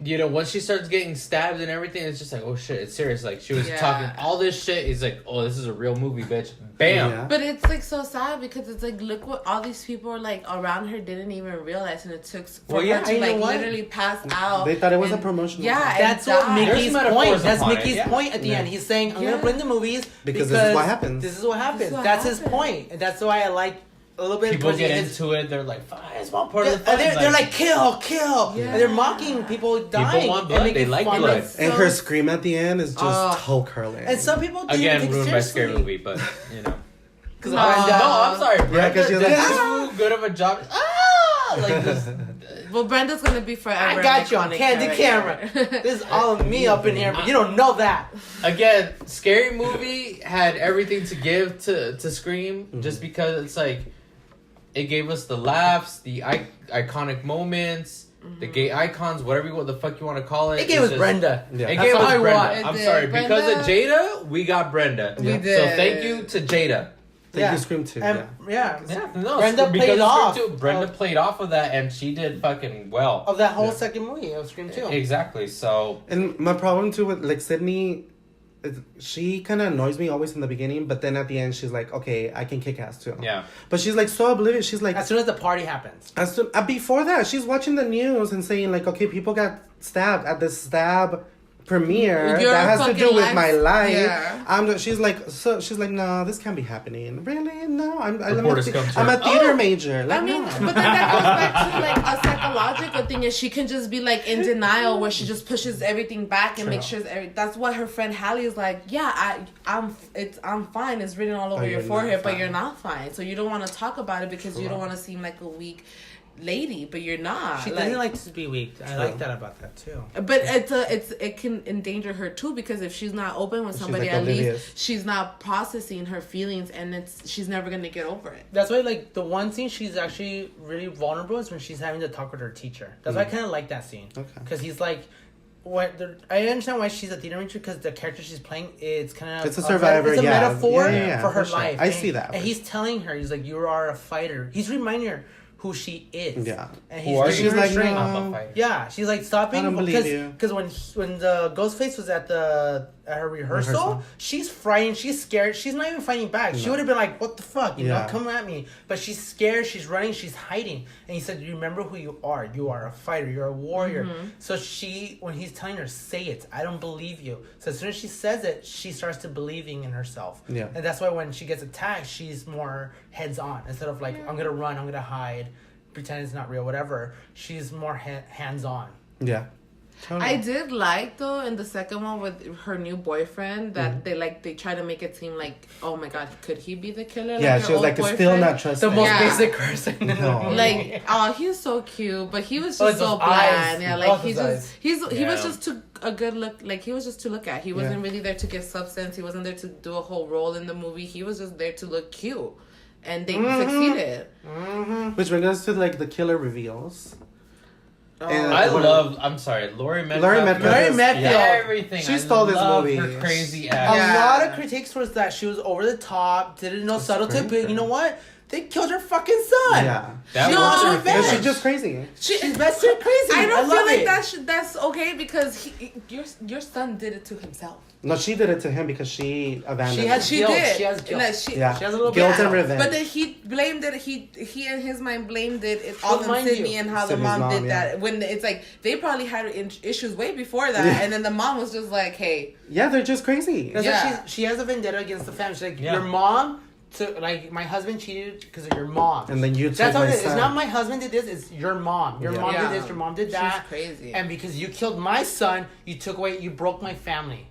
you know, once she starts getting stabbed and everything, it's just like, oh shit, it's serious. Like she was Yeah. talking all this shit. He's like, oh, this is a real movie, bitch. Bam. Yeah. But it's like so sad because it's like, look what all these people like around her didn't even realize, and it took for Well, yeah, her to you know like what? literally pass out. They thought it was and- a promotional. Yeah, thing. That's and what die. Mickey's There's metaphors point. That's upon it, Mickey's yeah. point at the Yeah. end. He's saying, I'm Yeah. gonna bring the movies Because this is what happens. This is what happens. This is what That's his happens. point, and that's why I like a little bit. People towards get the end. into it. They're like, fine, it's all part Yeah, of the fun. and they're like, kill. Yeah. And they're mocking people dying. want and blood. making They like fun blood. of- And her scream at the end is just Oh. toe curling. And some people didn't again take it ruined by seriously. scary movie, but you know. Because No. I'm sorry. Brenda 'cause you're did like, too good of a job. Like this. Well, Brenda's gonna be forever. I an got you on iconic candid camera. character. This is all of me up in here, but you don't know that. Again, scary movie had everything to give to Scream, just because it's like it gave us the laughs, the iconic moments, the gay icons, whatever the fuck you want to call it. It gave It's us just- Brenda. Yeah. It That's gave all us I Brenda. want. It I'm did. sorry, because of Brenda- Jada, we got Brenda. We Yeah. did. So thank you to Jada. Thank you, Scream 2. And, Yeah. yeah. Yeah, no, Brenda because played of off. Scream 2, Brenda played off of that, and she did fucking well. Of that whole Yeah. second movie of Scream 2. Exactly. So And my problem too with like Sydney, she kind of annoys me always in the beginning, but then at the end she's like, okay, I can kick ass too. yeah, But she's like so oblivious. She's like, As soon as the party happens. as soon, before that, she's watching the news and saying like, okay, people got stabbed at the stab premiere Your that has to fucking do with life- my life. Yeah. She's like, no, this can't be happening. Really? No, I'm Reporters come to I'm a her. theater Oh, major. Like, I mean, no. but then that goes back to like a psychological thing. Is she can just be like in denial, where she just pushes everything back and True. makes sure that's what her friend Hallie is like. Yeah, I'm fine. It's written all over But your you're forehead, not but fine. you're not fine. So you don't want to talk about it because you don't want to seem like a weak lady, but you're not. She doesn't like to be weak. I like that about that too. But it can endanger her too, because if she's not open with She's, somebody, like, at oblivious. least she's not processing her feelings, and she's never gonna get over it. That's why, like, the one scene she's actually really vulnerable is when she's having to talk with her teacher. That's why I kind of like that scene. Okay. Because he's like, I understand why she's a theater major, because the character she's playing, it's kind of... It's a survivor, It's a yeah. metaphor Yeah, for her for sure. life. I And- see that, And for he's telling her, he's like, you are a fighter. He's reminding her who she is. Yeah. And Who he's are giving you? her She's like, strength. no. I'm a fighter. Yeah, she's like, stop being... I don't believe you. Because when the Ghostface was at her rehearsal, she's frightened, she's scared, she's not even fighting back. She No. would have been like, what the fuck, you know, Yeah. come at me. But she's scared, she's running, she's hiding. And he said, you remember who you are. You are a fighter, you're a warrior. So when he's telling her, say it, I don't believe you. So as soon as she says it, she starts to believing in herself. Yeah. And that's why when she gets attacked, she's more heads on. Instead of like, I'm going to run, I'm going to hide, pretend it's not real, whatever. She's more hands on. Yeah. Totally. I did like though in the second one with her new boyfriend that they try to make it seem like, oh my god, could he be the killer? Yeah, like she was like, boyfriend? still not trusting. The most Yeah. basic person. No. Like, oh, he's so cute, but he was Oh, just those so bland. eyes. Yeah, Oh, like he those just eyes. he was Yeah. just too a good look. Like he was just to look at. He wasn't really there to give substance. He wasn't there to do a whole role in the movie. He was just there to look cute, and they succeeded. Which brings us to like the killer reveals. And I'm sorry, Laurie Metcalf. Laurie Metcalf. Everything. She stole this love movie. Her crazy A ass. Yeah. lot of critiques was that she was over the top, didn't know subtlety, crazy. but you know what? They killed her fucking son. Yeah. That She was wants her revenge. And thing. she's just crazy. She's best crazy. I don't feel love like it. that's okay because your son did it to himself. No, she did it to him because she abandoned She him. has She guilt. did. She has guilt. Like, Yeah. She has a little guilt bit. and revenge. But then he blamed it. He in his mind blamed it all on mind Sydney you. and how Sydney's the mom did mom, that. When it's like they probably had issues way before that, Yeah. and then the mom was just like, "Hey, Yeah, they're just crazy. That's Yeah. why she has a vendetta against the family. She's like, Yeah. your mom, like, my husband cheated because of your mom. And then you That's took how my it is. It's son. not my husband did this, it's your mom. Your Yeah. mom Yeah. did this, your mom did that. she's crazy." And because you killed my son, you broke my family.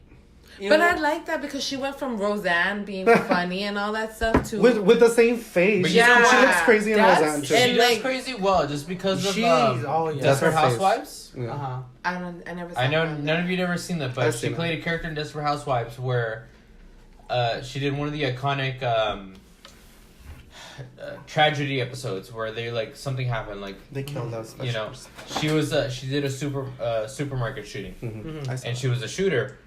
You But know? I like that because she went from Roseanne being funny and all that stuff to With the same face. But She, you know she what? looks crazy in That's- Roseanne too. She And, does like- crazy well just because of She's oh yeah. That's her Desperate face. Housewives. Yeah. Uh-huh. I never. Saw I know that. none of you'd ever seen that, but I've she seen played a character in Desperate Housewives where she did one of the iconic tragedy episodes where they like something happened, like They killed us. you know, she did a supermarket shooting, and she was a shooter.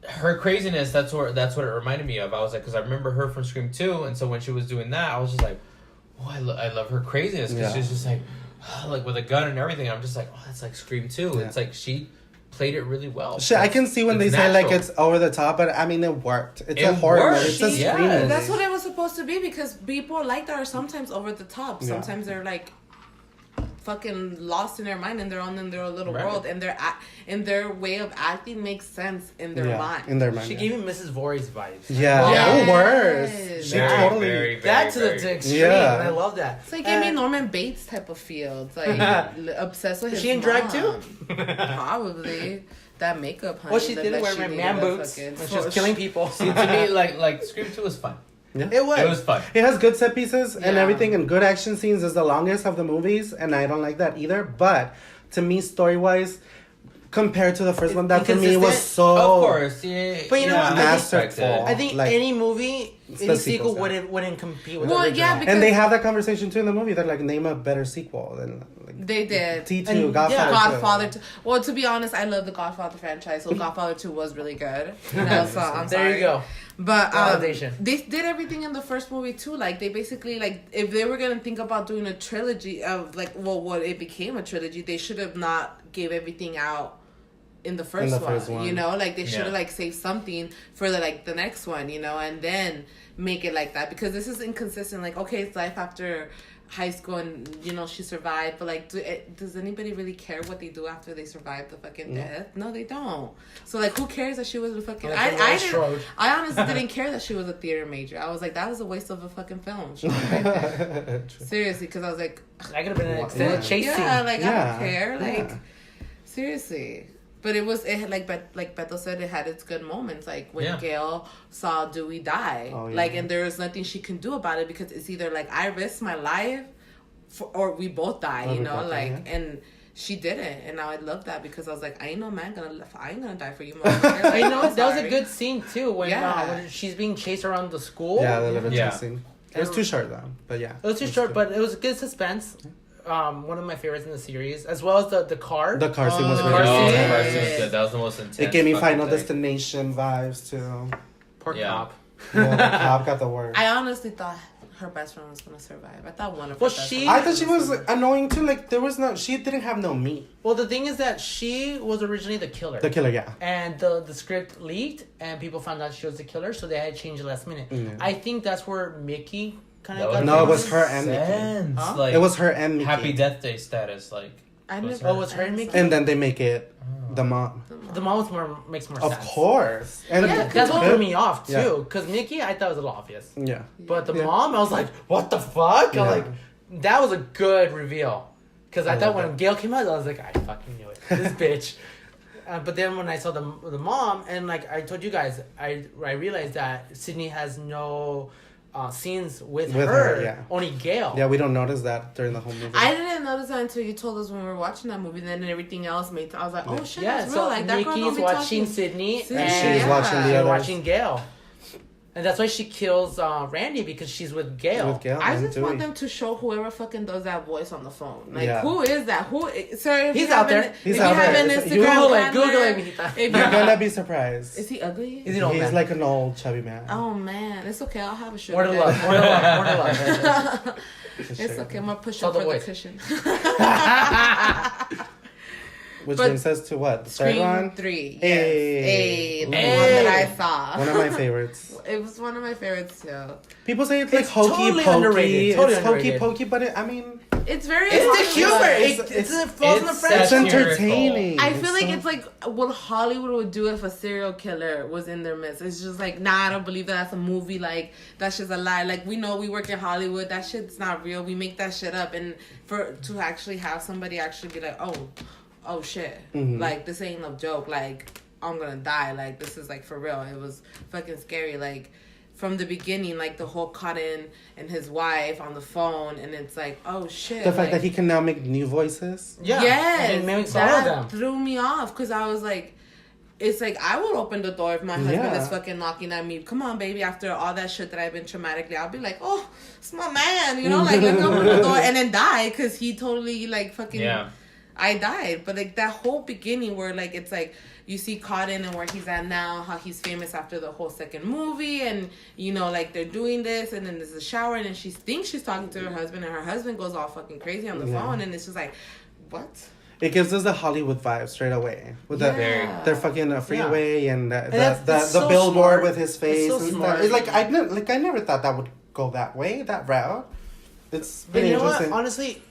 Her craziness, that's what it reminded me of. I was like, because I remember her from Scream 2, and so when she was doing that, I was just like, oh, I love her craziness, because Yeah. she's just like with a gun and everything. I'm just like, oh, that's like Scream 2. Yeah. It's like she played it really well. Shit, I can see when they say like natural. it's over the top, but I mean it worked. It's a It horror worked. movie. It's a She- scream yeah. movie. That's what it was supposed to be because people like that are sometimes over the top. Yeah. Sometimes they're like fucking lost in their mind and they're in their little Right. world and their way of acting makes sense in their mind. in their mind. She yeah. gave me Mrs. Voorhees vibes. Yeah. Yes. Oh, worse. She Very, totally. very, That to very, the very- extreme, Yeah. and I love that. It's like gave me Norman Bates type of feel. It's like obsessed with Is his she in drag mom. too? Probably. That makeup, honey. Well, she that- didn't that wear she my did man was boots fucking- when she was killing people. See, to me, like Scream 2 was fun. It was. It was fun. It has good set pieces and Yeah. everything, and good action scenes. Is the longest of the movies, and I don't like that either. But to me, story wise, compared to the first one, that for me was Inconsistent? so Of course, yeah. But you know yeah, what? I I respect think- it. I think Like, any movie, it's any the sequel sequels, yeah. wouldn't compete with Well, the original. yeah, because and they have that conversation too in the movie. They're like, name a better sequel than like they did. T2, And, Godfather. yeah. 2. Godfather 2. Well, to be honest, I love the Godfather franchise, so Godfather 2 was really good. You know, so I'm sorry. There you go. But Validation. they did everything in the first movie too. Like they basically like if they were gonna think about doing a trilogy of like what it became a trilogy, they should have not gave everything out in the first, one. You know, like they should have Yeah. like saved something for the next one. You know, and then make it like that because this is inconsistent. Like okay, it's life after high school and you know she survived, but like does anybody really care what they do after they survive the fucking death? No, they don't. So like who cares that she was a fucking I honestly didn't care that she was a theater major. I was like that was a waste of a fucking film. Right there. Seriously, because I was like That could have been an Yeah. extended chase scene. yeah, like I Yeah. don't care. Like Yeah. seriously. But it had like Beto said, it had its good moments. Like when Yeah. Gail saw Dewey die, Oh, yeah. like, and there was nothing she can do about it because it's either like I risk my life, or we both die. Or You we know, both die, like, yeah. and she didn't, and now I love that because I was like, I ain't no man I ain't gonna die for you, motherfucker. Like, I know I'm that was a sorry. good scene too when, Yeah. when she's being chased around the school. Yeah, the little Yeah. chasing. It was too short though, but yeah. It was too short, but it was good suspense. One of my favorites in the series, as well as the car. The car scene was the really car No, scene. the good. car scene was good. That was the most intense. It gave me fucking Final thing. Destination vibes too. Poor Yeah. cop. Yeah, the cop got the word. I honestly thought her best friend was gonna survive. I thought one of her Well, best she- friends I thought she was annoying too. Like there was no, she didn't have no meat. Well, the thing is that she was originally the killer. The killer, yeah. And the script leaked, and people found out she was the killer, so they had to change it last minute. Yeah. I think that's where Mickey kind That of was- got No, it was famous. her and Mickey. Sense. Huh? Like, It was her and Mickey. Happy Death Day status. Like, I was never. Oh, it was her and Mickey? And then they make it the mom. The mom makes more Of sense. course. And Yeah, That's what threw good. me off too, Yeah. because Mickey I thought was a little obvious, Yeah. but the Yeah. mom I was like, what the fuck? Yeah. I'm like, that was a good reveal. Because I thought when Gail came out, I was like, I fucking knew it. This bitch. But then when I saw the mom, and like I told you guys, I realized that Sydney has no scenes with her. Yeah. Only Gail. Yeah, we don't notice that during the whole movie. I didn't notice that until you told us when we were watching that movie. Then everything else made. I was like, oh shit, that's real. Like that girl Nikki's don't be watching talking. Sydney, and and she's watching the others. watching Gail. And that's why she kills Randy, because she's with Gail. I just want them to show whoever fucking does that voice on the phone. Like, Yeah. who is that? Sir, if He's you out have there. He's if out you have there. an You Instagram Google it, handler, mijita. if You're you- gonna be surprised. Is he ugly? He's an old He's man. like an old chubby man. Oh man, it's okay. I'll have a sugar. More to daddy. love. More to love. More to love. It's okay. I'm gonna push Tell up the for the voice. cushion. Which But brings us to what? The third Scream one? 3. Yes. Hey. The one Hey. that I saw. One of my favorites. It was one of my favorites too. People say it's like It's hokey totally pokey. underrated. Totally It's hokey underrated. pokey, but I mean, It's very. It's the popular. humor. It falls in the it's franchise. it's satirical. entertaining. I feel like so- it's like what Hollywood would do if a serial killer was in their midst. It's just like, nah, I don't believe that. That's a movie. Like, that's just a lie. Like, we know we work in Hollywood. That shit's not real. We make that shit up. And to actually have somebody actually be like, oh shit. Mhm. Like, this ain't no joke. Like, I'm gonna die. Like, this is like for real. It was fucking scary. Like, from the beginning, like the whole Cotton and his wife on the phone, and it's like, oh shit. the fact like, that he can now make new voices. Yeah. yes, And it makes all of them. that threw me off because I was like, it's like I would open the door if my husband Yeah. is fucking knocking at me. Come on, baby. After all that shit that I've been traumatically, I'll be like, oh, it's my man, you know, like let me open the door and then die because he totally like fucking. Yeah. I died, but like that whole beginning where like it's like you see Cotton and where he's at now, how he's famous after the whole second movie, and you know like they're doing this, and then there's a shower, and then she thinks she's talking to her husband, and her husband goes all fucking crazy on the phone, and it's just like, what? It gives us the Hollywood vibe straight away with Yeah. their fucking freeway and that's the so billboard smart. with his face. It's so and smart. stuff. It's I never thought that would go that way, that route. It's But pretty you know what? interesting. Honestly,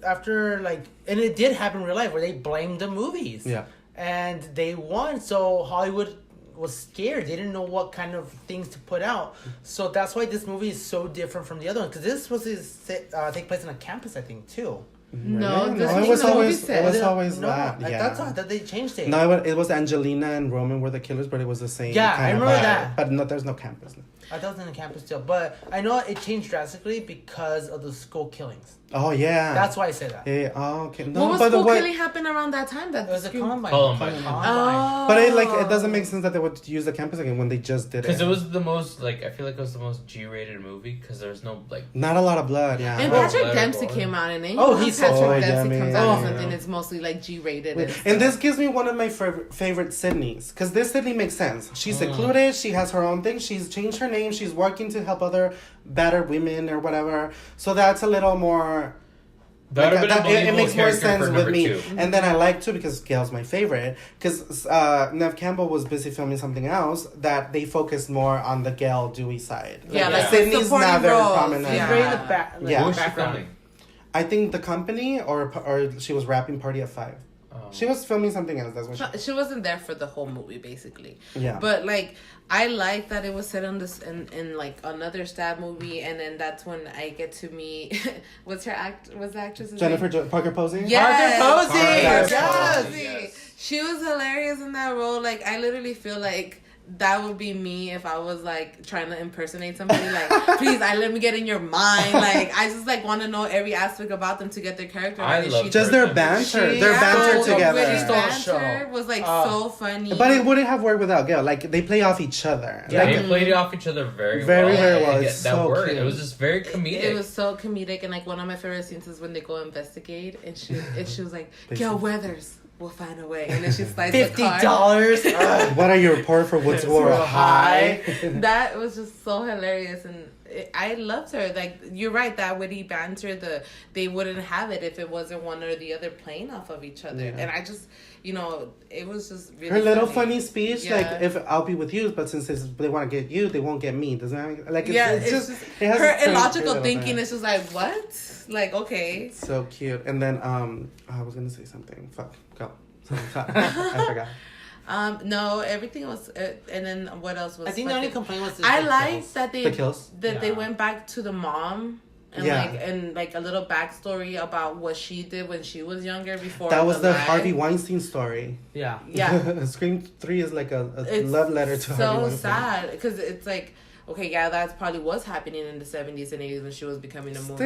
after like, and it did happen in real life where they blamed the movies. Yeah. And they won, so Hollywood was scared. They didn't know what kind of things to put out. So that's why this movie is so different from the other one. Because this was take place on a campus, I think, too. No, Really? this No, is it was the movie always set. it was always no, that. I Yeah. thought that they changed it. No, it was Angelina and Roman were the killers, but it was the same. Yeah, I kind of remember vibe. that. But no, there's no campus. I thought it was in the campus still. But I know it changed drastically because of the school killings. Oh yeah. That's why I say that. Yeah. Oh, okay. No, What was but school what? killing happened around that time? That It was a Scream- Columbine. Columbine. Oh. But it doesn't make sense that they would use the campus again when they just did it. Because it was the most, like, I feel like it was the most G-rated movie because there's no, like... Not a lot of blood. Yeah. And Oh, Patrick let it Dempsey go. came out in it. Oh, he's Patrick so Dempsey yummy. comes out in Oh. something that's mostly like G-rated. And this gives me one of my favorite Sydneys. Because this Sydney makes sense. She's secluded. She has her own thing. She's changed her name. She's working to help other battered women or whatever. So that's a little more... That would have been a it believable makes more character sense for with number me. 2. And then I like too because Gail's my favorite. Because Nev Campbell was busy filming something else that they focused more on the Gail Dewey side. Yeah, like Sydney's supporting not very roles, prominent. She's yeah. very in the back. Like, Yeah. Who was she background. filming? I think the company or she was rapping Party of Five. Oh. She was filming something else. That's what She wasn't there for the whole movie, basically. Yeah. But like, I like that it was set on this in like another stab movie, and then that's when I get to meet what's the actress's Jennifer name? Parker Posey. Yes. Parker Posey! Parker Yes. Posey. Yes. She was hilarious in that role. Like, I literally feel like that would be me if I was like trying to impersonate somebody. Like, please, let me get in your mind. Like, I just like want to know every aspect about them to get their character. I right. love She- Just their She- banter. Their Yeah, banter the together. witty Stole the banter show. was like Oh. so funny. But it wouldn't have worked without Gail. Like they play off each other. Yeah. Like, They played off each other very Very, well. very well. I get It's that so word. cute. It was just very comedic. It was so comedic, and like one of my favorite scenes is when they go investigate, and she was like, "Gail Weathers, we'll find a way," and then she slides the car. $50. what are your report for Woods War High? That was just so hilarious, and I loved her. Like, you're right, that witty banter, they wouldn't have it if it wasn't one or the other playing off of each other. Yeah. And I just, it was just really Her little funny speech, Yeah. like if I'll be with you, but since they want to get you, they won't get me. Doesn't that like it's just it has her its illogical little thinking thing. is just like, what? Like, okay. So cute. And then I was gonna say something. Fuck, go. I forgot. No, everything was, and then what else was? I think the only complaint was I liked that The kills? they Yeah. went back to the mom and Yeah. like a little backstory about what she did when she was younger before. That was the lie. Harvey Weinstein story. Yeah. Yeah. Scream 3 is like a It's love letter to Harvey so Weinstein. sad because it's like, okay, yeah, that's probably was happening in the 70s and 80s when she was becoming a movie.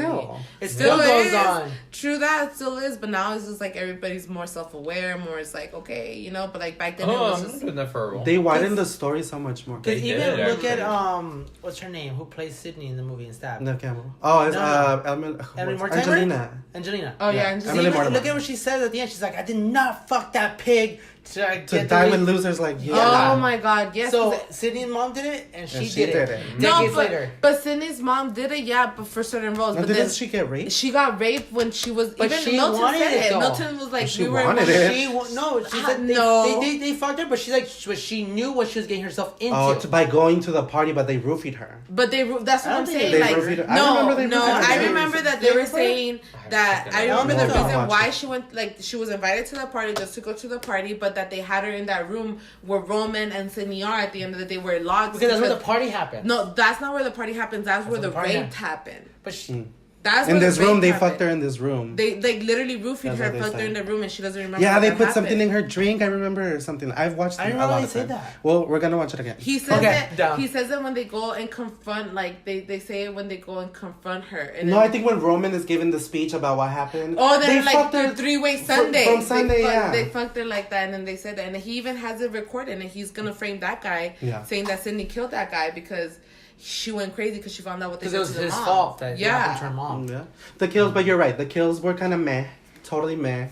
It still goes is. on. True that, it still is, but now it's just like everybody's more self-aware, more it's like, okay, you know, but like back then it was I'm just... doing that for a while. They widened the story so much more. Because They even did, look at actually. what's her name? Who plays Sydney in the movie and Stab? Nev Campbell. Oh, it's No. Emily Mortimer? Angelina. Angelina. Oh, yeah, Yeah. and just Emily Even, Mortimer. look at what she says at the end. She's like, I did not fuck that pig to To get Diamond the Losers, like, yeah. Yeah. Oh my god, yes. So 'cause Sydney's mom did it, and she, she did did it. it. Decades but, later. but Sydney's mom did it, yeah, but for certain roles. And But then didn't she get raped? she got raped when she was... But even she Milton wanted said it, it. though. Milton was like, She we were... wanted it. No, she said No. they fucked her, but she's like, but she knew what she was getting herself into. Oh, by going to the party, but they roofied her. But that's what I I'm don't think saying. they Like, roofied her. I no, remember they no, roofied her. I remember that they They were roofied her? saying that. I don't remember the know. reason Watch why it. she went. Like, she was invited to the party just to go to the party, but that they had her in that room where Roman and Sydney are at the end of the day, where locked. because that's where the party happened. No, that's not where the party happens. That's where the the party rape happened. But she, That's In where this the rape room, they happened. fucked her in this room. They like literally roofied That's her, what they fucked her said. in the room, and she doesn't remember. Yeah, they that put happened. something in her drink. I remember something. I've watched I it didn't a know lot they of said times. that. Well, we're gonna watch it again. He says Okay, it. down. He says it when they go and confront, like they say it when they go and confront her. And No, then- I think when Roman is giving the speech about what happened. Oh, then they like fucked the her three-way Sunday. from Sunday, yeah. They fucked her like that, and then they said that, and he even has it recorded, and he's gonna frame that guy, Yeah. saying that Sydney killed that guy because she went crazy because she found out what they because did it was to the his mom. fault that it happened to her Yeah, mom. Yeah, the kills, but you're right. The kills were kind of meh, totally meh.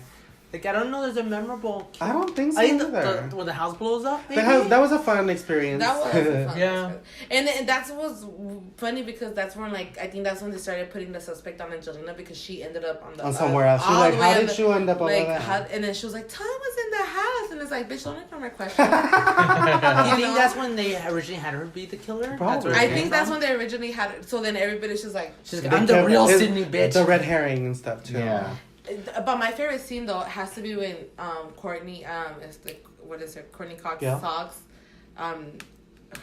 Like, I don't know, there's a memorable kill. I don't think so I think either. when the house blows up, maybe? That was a fun experience. that was a fun Yeah. experience. And that's was funny because that's when I think that's when they started putting the suspect on Angelina because she ended up on the On somewhere else. She's all like, the way how on did the- you end up over like there? and then she was like, Tom was in the house, and it's like, bitch, don't answer my question. You think know? that's when they originally had her be the killer? Probably. That's where it I came think that's from? when they originally had it. So then everybody's just like, She's They like, I'm the kept- real it's- Sydney, bitch. The red herring and stuff too. Yeah. But my favorite scene though has to be when Courtney is the what is her Courtney Cox Yeah. Sox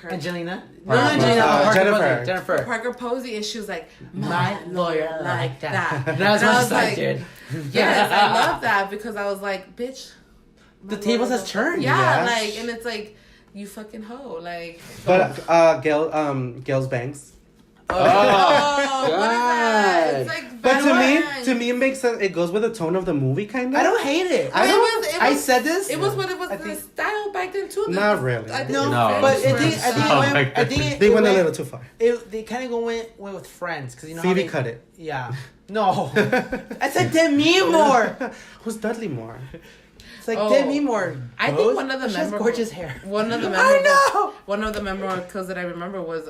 her Angelina? Parker No, Angelina. Posey. Parker Jennifer. Posey. Jennifer. Parker Posey, and she was like, My lawyer like that. That's And I what was I like, did. yes, I love that because I was like, bitch, The my tables lawyer has was- turned. Yeah, Yes. like, and it's like, you fucking hoe, like. But Gail's Banks. Oh, what is that? It's like But Batman. to me, it makes sense. It goes with the tone of the movie, kind of. I don't hate it. I don't- I said this. It was what it was I the think- style back then too. Not really. I think No, No. but Friends I think, were I think, it Oh went, my I think it, They it went a went- little too far. They kind of went with Friends because you know Phoebe how they, cut it. Yeah. No. I said Demi Moore. Who's Dudley Moore? It's like Oh. Demi Moore. I think Goes, one of the she has memorable, gorgeous hair. One of the I memorable, know. one of the memorable kills that I remember was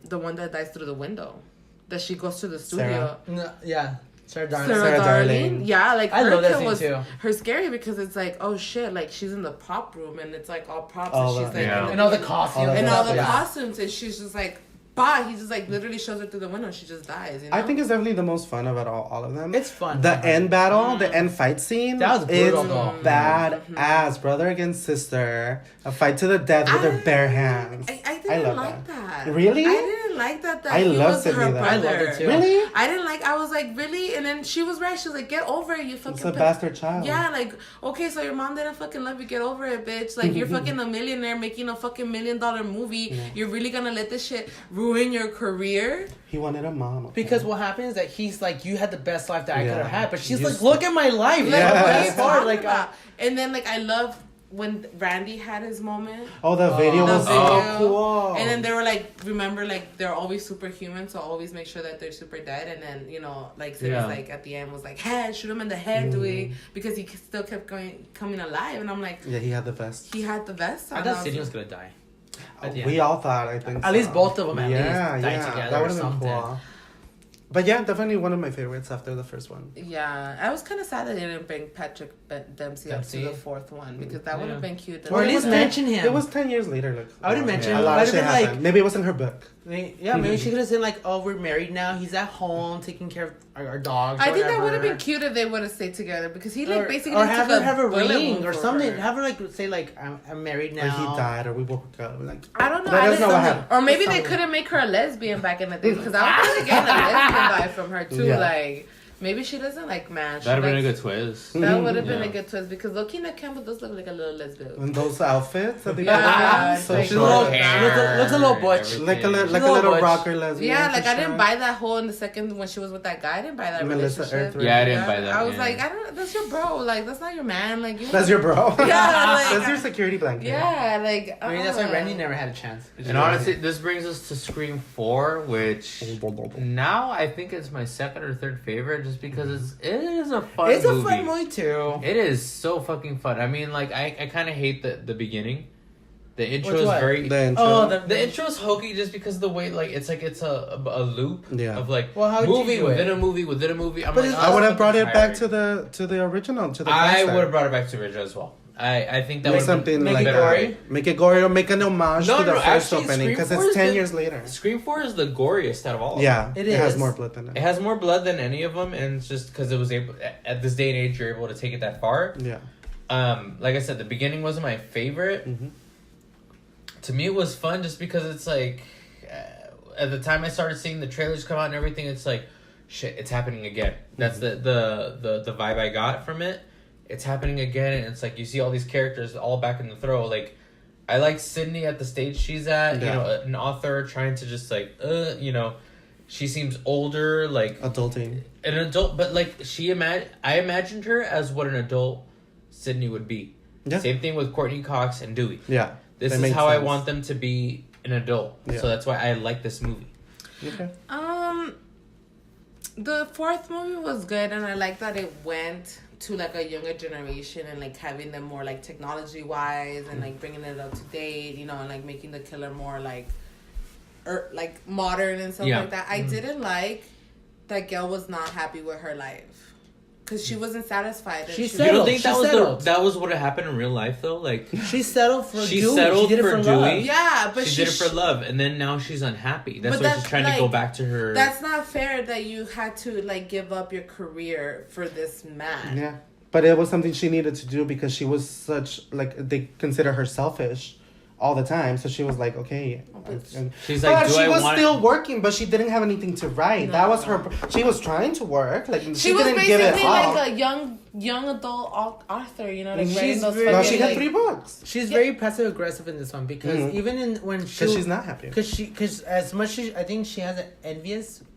the one that dies through the window, that she goes to the studio. No, yeah. Sarah Darling. Sarah Sarah Darling. Darling. Yeah, like I her love that kill scene was too. her scary because it's like, oh shit, like she's in the prop room and it's like all props All and she's the- like Yeah. And all the costumes. and all the Yeah. costumes and she's just like, bah, he just like literally shows her through the window and she just dies. You know? I think it's definitely the most fun of it all of them. It's fun. The end battle, the end fight scene. That was brutal, is though. badass. Brother against sister. A fight to the death with their bare hands. I didn't love like that. Really? I didn't like that. I he love was Sydney her though. I brother. loved it too. Really? I didn't like. I was like, really? And then she was right. She was like, get over it, you fucking. It's a bitch." bastard child. Yeah, like, okay, so your mom didn't fucking love you. Get over it, bitch. Like, you're fucking a millionaire making a fucking $1 million movie. Yeah. You're really gonna let this shit ruin your career? He wanted a mom. okay? Because what happens is that he's like, you had the best life that I Yeah. could have had, but she's You like, look at my life. Like, Yeah. what are you That's hard. talking Like, about? And then, like, I love when Randy had his moment. Oh, the video The was video. so cool. And then they were like, remember, like, they're always superhuman, so always make sure that they're super dead. And then, you know, like, Sid Yeah. was like, at the end, was like, head, shoot him in the head, Dewey, because he still kept coming alive. And I'm like, Yeah, he had the best. he had the best. I thought Sydney was gonna die. At the We end. all thought, I think. At least both of them at yeah, least died yeah, together that or would have been something. cool. But yeah, definitely one of my favorites after the first one. Yeah, I was kind of sad that they didn't bring Patrick Dempsey up to Dempsey? the fourth one because that would have Yeah. been cute. Or at it least was mention him. It was 10 years later. Like, I would've mentioned a him. lot I'd of have shit been like- happened. Maybe it was in her book. Yeah, maybe she could have said like, "Oh, we're married now. He's at home taking care of our dogs." I or think that would whatever." have been cute if they would have stayed together because he like basically or took have her a have a bullet ring wound or for something. her. Have her like say like, "I'm married now." Or he died, or we woke up. Like, I don't know. Let I us know didn't- what happened. Or maybe they Something. couldn't make her a lesbian back in the days because I was kind of getting a lesbian vibe from her too. Yeah. Like maybe she doesn't like man. That'd have been a likes- good twist. That would have been Yeah. a good twist because Lokina Campbell does look like a little lesbian. And those outfits that they Yeah, put on, it's so like- She's a little, short. looks a little butch. Everything. Like a She's like a a little little butch. rocker lesbian. Yeah, like for I didn't sure. buy that whole in the second when she was with that guy. I didn't buy that Melissa relationship. Earthridge. Yeah, I didn't buy that. I was yeah. like, I don't. That's your bro. Like that's not your man. Like you. That's your bro. Yeah, like- That's your security blanket. Yeah, like. I mean, that's why Randy never had a chance. And honestly, this brings us to Scream 4, which now I think it's my second or third favorite, just because it is a fun It's movie. a fun movie too. It is so fucking fun. I mean, like, I kind of hate the beginning. The intro Which is one? very... The intro. Oh, The intro is hokey just because of the way, like, it's a loop Yeah. of, like, Well, how'd you movie do within it? a movie within a movie. I'm But like, it's- I would have that's brought it fucking back tiring. to the original, to the I concept. would have brought it back to original as well. I think that Make would something Make like it gory? Make it gory or make an homage No, to the no, first actually, opening because Scream 4 it's is 10 good. years later. Scream 4 is the goriest out of all. Yeah, It has is. more blood than It it. has more blood than any of them, and it's just because it was able at this day and age you're able to take it that far. Yeah. Like I said, the beginning wasn't my favorite. Mhm. To me, it was fun just because it's like at the time I started seeing the trailers come out and everything, it's like shit, it's happening again. That's the vibe I got from it. It's happening again, and it's like you see all these characters all back in the throw. Like I like Sydney at the stage she's at. Yeah. You know, an author trying to just like you know, she seems older, like Adulting. an adult, but like I imagined her as what an adult Sydney would be. Yeah. Same thing with Courtney Cox and Dewey. Yeah. This That is makes how I sense. want them to be an adult. Yeah. So that's why I like this movie. Okay. The fourth movie was good, and I like that it went to like a younger generation and like having them more like technology wise and like bringing it up to date, you know, and like making the killer more like like modern and stuff Yeah. like that. I didn't like that Gail was not happy with her life because she wasn't satisfied. And She You Settled. don't think that She was settled. that was what happened in real life though? Like She settled for She Dewey. settled she did it for for love. Dewey. yeah, but she did it for love, and then now she's unhappy. That's But why that's, she's trying to go like, back to her. That's not fair that you had to like give up your career for this man. Yeah. But it was something she needed to do because she was such, like, they consider her selfish all the time. So she was like, okay. And, She's like, but do she I was want? still working, but she didn't have anything to write. No. That was her. She was trying to work. Like, She was didn't give it basically all. like a young adult author, you know, like She's writing those very- No, fucking, she had like, 3 books. She's very passive aggressive in this one because Mhm. even in when she Because she's not happy. because as much as I think she has an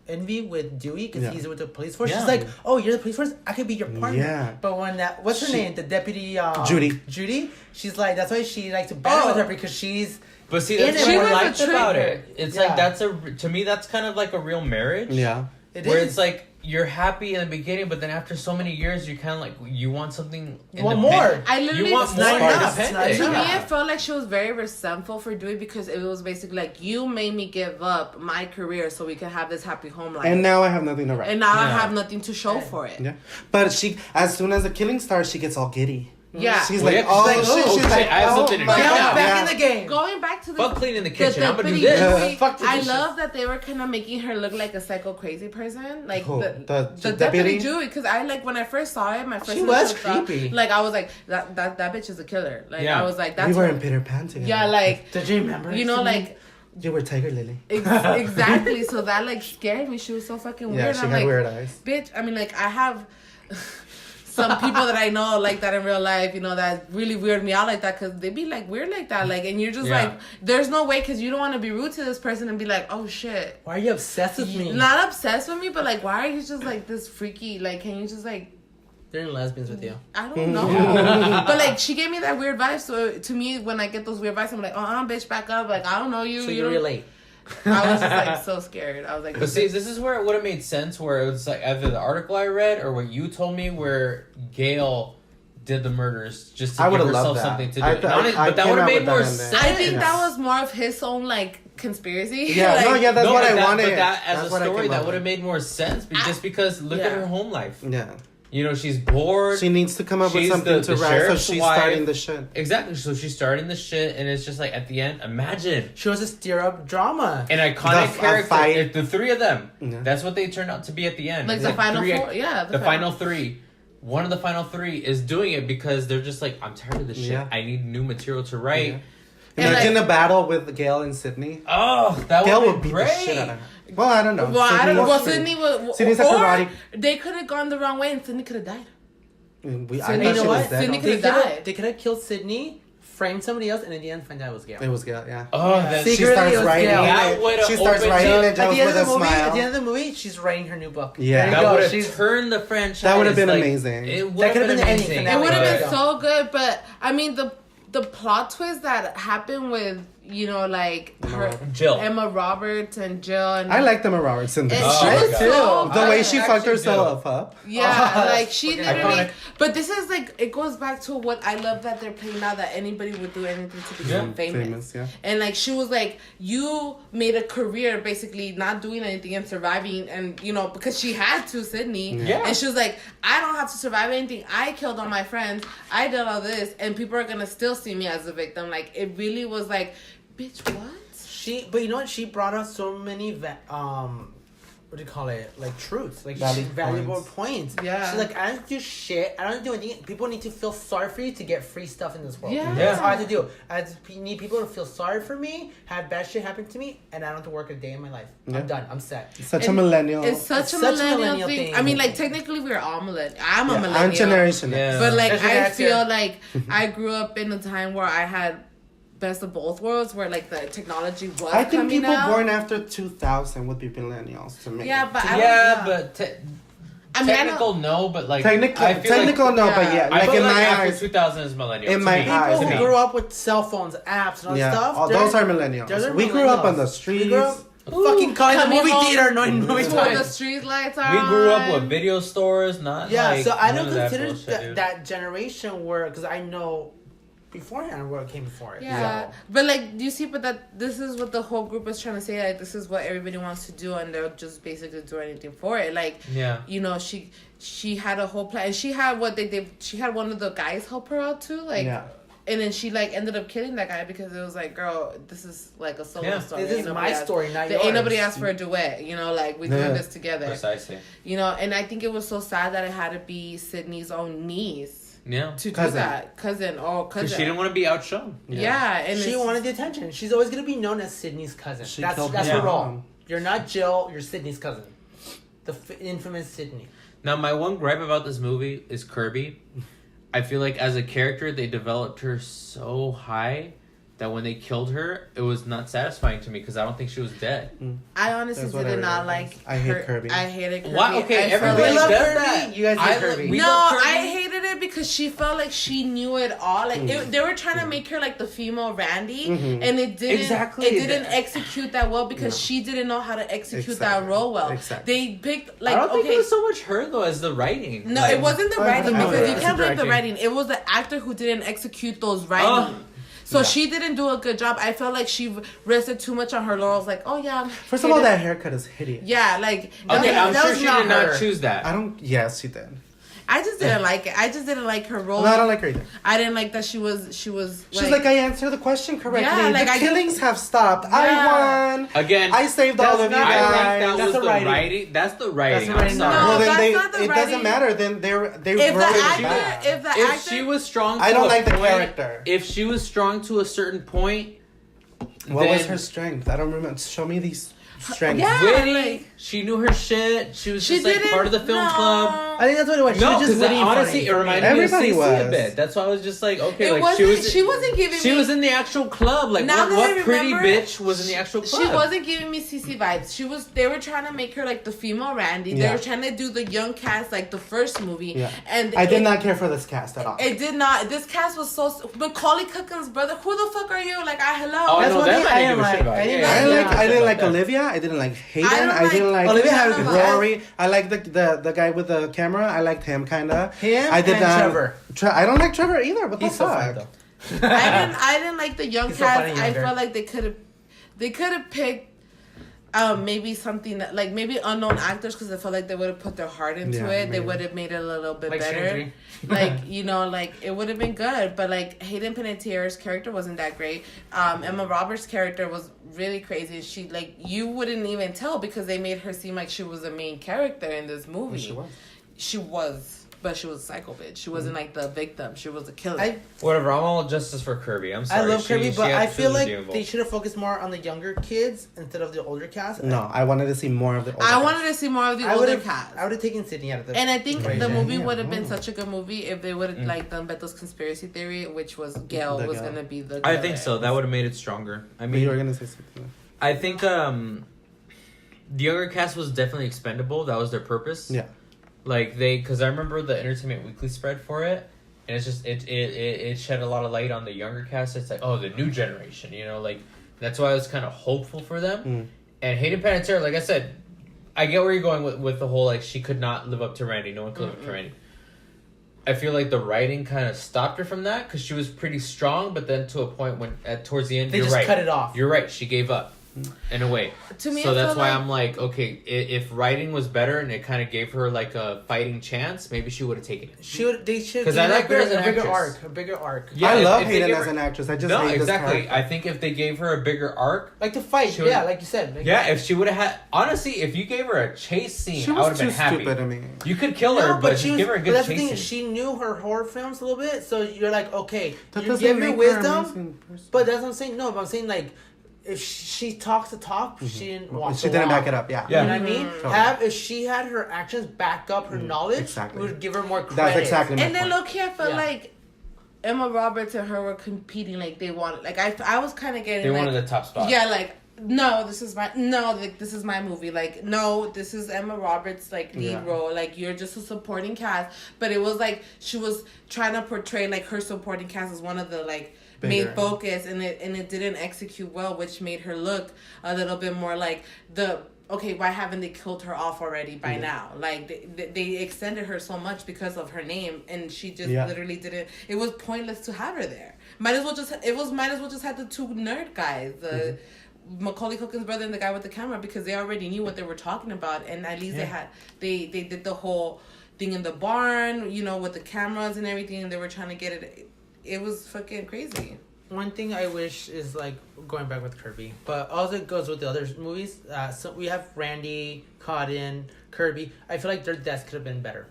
envy with Dewey because Yeah. he's with the police force. Yeah. She's like, oh, you're the police force. I could be your partner. Yeah. But when that what's her She- name, the deputy Judy. She's like that's why she likes to battle with her because she's But see, In that's it, what she I was a liked about trigger. it. It's Yeah. like to me that's kind of like a real marriage. Yeah. it Where is. it's like you're happy in the beginning, but then after so many years, you're kind of like you want something. You want independent. more. I literally You want it's more not enough. independent. It's To not me, enough. it felt like she was very resentful for Dewey because it was basically like you made me give up my career so we could have this happy home life, And now I have nothing to write. and now I Yeah. have nothing to show for it. Yeah. But she, as soon as the killing starts, she gets all giddy. Yeah. She's Well, like, yeah, oh, she's like, shit. oh, She's shit, like, I have oh, something to my do. Gail's God. back Yeah. in the game. Going back to the Fuck cleaning the kitchen. I'm gonna do deputy this. Dewey, Fuck the I dishes. love that they were kind of making her look like a psycho crazy person, like Who? the The deputy deputy? Dewey. Because I like when I first saw it, my first She was initial thought, creepy. like I was like that bitch is a killer. Like Yeah. I was like We that's were her. in Peter Pan together. Yeah, like Did you remember? you know, like You were Tiger Lily. exactly. So that like scared me. She was so fucking weird. Yeah, she I'm had like, weird eyes. bitch. I mean, like I have some people that I know like that in real life, you know, that really weird me out like that because they be like weird like that, like, and you're just Yeah. like, there's no way because you don't want to be rude to this person and be like, oh shit. Why are you obsessed with me? Not obsessed with me, but like, why are you just like this freaky? Like, can you just like, They're in lesbians with you. I don't know. But like, she gave me that weird vibe. So to me, when I get those weird vibes, I'm like, bitch, back up. Like, I don't know you. So you you don't- relate. I was just like so scared. I was like, But see, this is where it would have made sense. Where it was like either the article I read or what you told me, where Gail did the murders just to I give would've herself loved that. something to do. I And honest- I but that came would have out made with more that in there. sense. I think Yeah. that was more of his own like conspiracy. Yeah, like, no, yeah, that's No, what but I that, wanted. But that as That's a what I story, came that up would have with. made more sense. Just because look at Yeah. her home life. Yeah. You know, she's bored. She needs to come up with She's something the to write, so sheriff's she's wife. starting the shit. Exactly. So she's starting the shit, and it's just like at the end, imagine She wants to stir up drama. an iconic The character. fight. If the three of them. Yeah. That's what they turned out to be at the end. like It's the final three- four. Yeah, The final three. One of the final three is doing it because they're just like, I'm tired of this shit. Yeah. I need new material to write. Yeah. And, Imagine like- a battle with Gail and Sydney. Oh, that Gail would would be beat the shit out great. of her. Well, I don't know. Well, I don't know. Well, Sydney Sydney was... Sydney's a karate... They could have gone the wrong way and Sydney could have died. I thought You she know was what? dead. Sydney could have died. They could have killed Sydney, framed somebody else, and in the end find out it was Gail. It was Gail, yeah. Oh, that's She Secretly, starts it was writing Gail. it. She starts writing it At just the end with of a the movie, smile. at the end of the movie, she's writing her new book. Yeah. There you That go. would have She's turned the franchise. That would have been like, amazing. It That could have been the ending amazing. finale. It would have been Yeah. so good, but I mean the plot twist that happened with like her Jill. Emma Roberts and Jill and I liked Emma Roberts in this. and Oh, she my was God. so The way good. she I fucked actually herself up. Yeah, Oh, like she fucking literally. iconic. But this is like it goes back to what I love that they're playing now, that anybody would do anything to become famous. Yeah. And like she was like, you made a career basically not doing anything and surviving, and because she had to, Sydney. Yeah. And she was like, I don't have to survive anything. I killed all my friends. I did all this, and people are gonna still see me as a victim. Like it really was like, bitch, what? But you know what? She brought us so many what do you call it? Like truths, like valuable points. Yeah. She's like, I don't do shit. I don't do anything. People need to feel sorry for you to get free stuff in this world. Yeah. That's all I have to do. I need people to feel sorry for me, have bad shit happen to me, and I don't have to work a day in my life. Yeah. I'm done. I'm set. Such a millennial. It's such a millennial thing. I mean, like technically we're all millennial. I'm a millennial. I'm generation. Yeah. But like That's I your feel answer. like I grew up in a time where I had best of both worlds, where like the technology was I think coming people out. born after 2000 would be millennials to me. Yeah, but I mean, technical no, but like Technical, I feel technical like, no, yeah. but yeah, I like feel in like my after eyes, 2000 is millennial. In to my me. eyes, People To who me. grew up with cell phones, apps, and all yeah, stuff. those are they're millennials. We grew up on the streets. We grew up fucking calling the coming movie home theater, knowing movie to where the time. street lights are. We grew up on. with video stores, not Yeah, like so I none don't of that consider bullshit, dude. that generation where, because I know beforehand what came before it. Yeah, So. but like, you see, but that this is what the whole group is trying to say. Like, this is what everybody wants to do, and they'll just basically do anything for it. Like, Yeah. she had a whole plan. And she had what they did. She had one of the guys help her out too. Like, Yeah. and then she like ended up killing that guy because it was like, girl, this is like a solo story. This is my story, not yours. Ain't nobody asked for a duet. Like we doing this together. Precisely. And I think it was so sad that it had to be Sydney's own niece. Yeah. To Cousin. do that. Cousin. Because she didn't want to be outshone. Yeah. And She wanted the attention. She's always going to be known as Sydney's cousin. She That's killed her her role. mom. You're not Jill, you're Sydney's cousin. The infamous Sydney. Now, my one gripe about this movie is Kirby. I feel like as a character, they developed her so high that when they killed her, it was not satisfying to me because I don't think she was dead. I honestly That's what did I not realized. like I hate her. Kirby. I hated Kirby. Why? Okay, I felt everybody love does Kirby. that. You guys hate Kirby. We No, love Kirby. I hated it because she felt like she knew it all. Like they were trying to make her like the female Randy, and it didn't. Exactly. It didn't execute that well because she didn't know how to execute that role well. Exactly. They picked like I don't think it was so much her though as the writing. No, Like, it wasn't the I writing know because it you is. can't blame the Directing. writing. It was the actor who didn't execute those writing. So she didn't do a good job. I felt like she rested too much on her laurels. Like, oh yeah. First of all, that haircut is hideous. Yeah, like Okay, I'm that sure was she not did not her. choose that. I don't. Yes, she did. I just didn't like it. I just didn't like her role. No, I don't like her either. I didn't like that she was. She's like, I answered the question correctly. Yeah, like, the I killings have stopped. Yeah. I won. Again, I saved all of you not- I guys. think that That's was the the writing. writing. That's the writing. That's the writing. I'm sorry. No, Well, then that's not the it writing. doesn't matter. Then they if the wrote it actor, back. if the If actor, she was strong, to I don't a like the point- character. If she was strong to a certain point, What was then- her strength? I don't remember. Show me these strengths. Yeah. Witty, like- she knew her shit. She was she just like didn't. part of the film club. I think that's what it was. She No, was just because witty and honestly, funny. it reminded me of Everybody Cece a was. bit. That's why I was just like, okay, it like wasn't. She wasn't giving she me. was in the actual club. Like, Now that I what pretty remember, bitch was in the actual club? She wasn't giving me CC vibes. She was. They were trying to make her like the female Randy. They Yeah. were trying to do the young cast like the first movie. Yeah. And I did not care for this cast at all. It did not. This cast was so. Macaulay Culkin's brother. Who the fuck are you? Like, hello. Oh, That's no, one that thing might I give didn't a shit like. about. I didn't Yeah. I didn't like that. Olivia. I didn't like Hayden. I don't I didn't like- like Olivia had a good Rory. I like the guy with the camera. I liked him kinda. Him I did and not. Trevor. I don't like Trevor either. What the He's so fuck? funny though. I didn't like the young He's so funny cast. I younger. felt like they could have picked maybe something that like maybe unknown actors because I felt like they would have put their heart into Yeah, it. They maybe. would have made it a little bit Like better. Stranger. Like like it would have been good. But like Hayden Panettiere's character wasn't that great. Emma Roberts' character was really crazy. She like you wouldn't even tell because they made her seem like she was the main character in this movie. She was. She was. but she was a psycho bitch. She wasn't like the victim. She was a killer. Whatever. I'm all justice for Kirby. I'm sorry. I love Kirby, but I feel like involved. they should have focused more on the younger kids instead of the older cast. No, I wanted to see more of the older I cast. wanted to see more of the older cast. I would have taken Sydney out of the And I think the movie would have been Mm. such a good movie if they would have like done Beto's conspiracy theory, which was Gail was Gail. gonna be the. I think so. That would have made it stronger. I But mean, you were gonna say something. I think the younger cast was definitely expendable. That was their purpose. Yeah. Like because I remember the Entertainment Weekly spread for it, and it's just it shed a lot of light on the younger cast. It's like, oh, the new generation, you know, like that's why I was kind of hopeful for them. Mm. And Hayden Panettiere, like I said, I get where you're going with the whole like she could not live up to Randy. No one could live up to Randy. I feel like the writing kind of stopped her from that because she was pretty strong, but then to a point when towards the end, They you're just right. cut it off. You're right. She gave up. In a way. To me, so I that's felt why like- I'm like, okay, if writing was better and it kind of gave her like a fighting chance, maybe she would have taken it. They should 'Cause I like her as an a bigger actress. arc, a bigger arc. Yeah, I if- love if they Hayden give as her- an actress. I just No, hate exactly. this character. I think if they gave her a bigger arc, Like the fight, She would've- yeah, like you said. Like, yeah, if she would have had, honestly, if you gave her a chase scene, She I would was have too been happy. stupid to me. You could kill her, but just give her a but good that's the chase thing. scene. She knew her horror films a little bit, so you're like, okay, That you doesn't give her make her wisdom, amazing person. but that's what I'm saying. No, but I'm saying like, if she talks the talk, she didn't walk. She the didn't walk. back it up. Yeah. Yeah. You know what I mean? Totally. If she had her actions back up her knowledge, exactly. it would give her more credit. That's exactly my And then point. low key, I felt Yeah. like Emma Roberts and her were competing. Like they wanted. Like I was kind of getting. They like, wanted the top spot. Yeah, like no, this is my this is my movie. Like no, this is Emma Roberts like lead Yeah. role. Like you're just a supporting cast. But it was like she was trying to portray like her supporting cast as one of the like main Bigger. focus, and it didn't execute well, which made her look a little bit more like the. Okay, why haven't they killed her off already by now? Like they extended her so much because of her name, and she just literally didn't. It was pointless to have her there. Might as well just had the two nerd guys, the Macaulay Culkin's brother and the guy with the camera, because they already knew what they were talking about, and at least they did the whole thing in the barn, you know, with the cameras and everything, and they were trying to get it. It was fucking crazy. One thing I wish is like going back with Kirby, but also it goes with the other movies. So we have Randy, Cotton, Kirby. I feel like their deaths could have been better.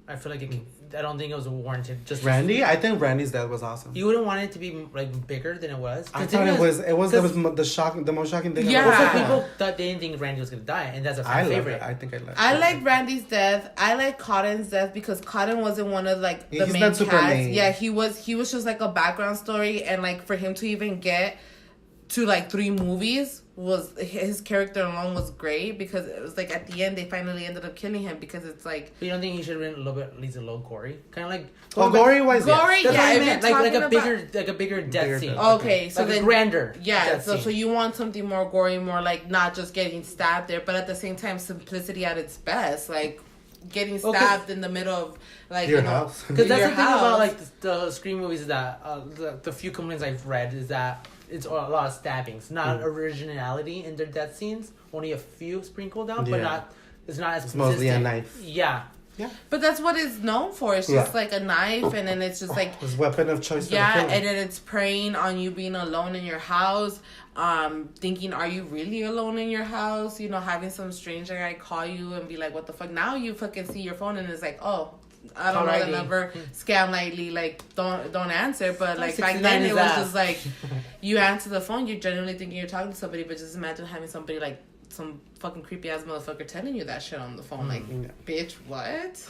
I feel like I don't think it was warranted. Just Randy, I think Randy's death was awesome. You wouldn't want it to be like bigger than it was. I thought it was the most shocking thing. Yeah. Also, people thought they didn't think Randy was gonna die, and that's a fan I love favorite. it. I think I love it. I like Randy's death. I like Cotton's death because Cotton wasn't one of like the He's main not cast. super main. Yeah, he was just like a background story, and like for him to even get to like 3 movies was his character alone was great, because it was like at the end they finally ended up killing him, because it's like But you don't think he should have been a little bit, at least a little gory, kind of like. Gory wise, Gory, That's yeah, what I if meant. you're Like talking a bigger death Bigger scene. death. okay, so like then a grander. yeah, death so scene. you want something more gory, more like not just getting stabbed there, but at the same time simplicity at its best, like getting stabbed in the middle of like Your you know, house. Because that's your the thing about house. like the Scream movies is that the few complaints I've read is that it's a lot of stabbings, not originality in their death scenes. Only a few sprinkled out, but Yeah. it's not as It's mostly a consistent. knife. Yeah. But that's what it's known for. It's just like a knife, and then it's just like His weapon of choice. yeah, for the and then it's preying on you being alone in your house. Thinking, are you really alone in your house? You know, having some stranger guy call you and be like, "What the fuck?" Now you fucking see your phone and it's like, "Oh, I don't know the number." Scam lightly, like don't answer. But like back 69 then, is it was ass. just like you answer the phone, you're genuinely thinking you're talking to somebody, but just imagine having somebody like some fucking creepy ass motherfucker telling you that shit on the phone. Like, bitch, what?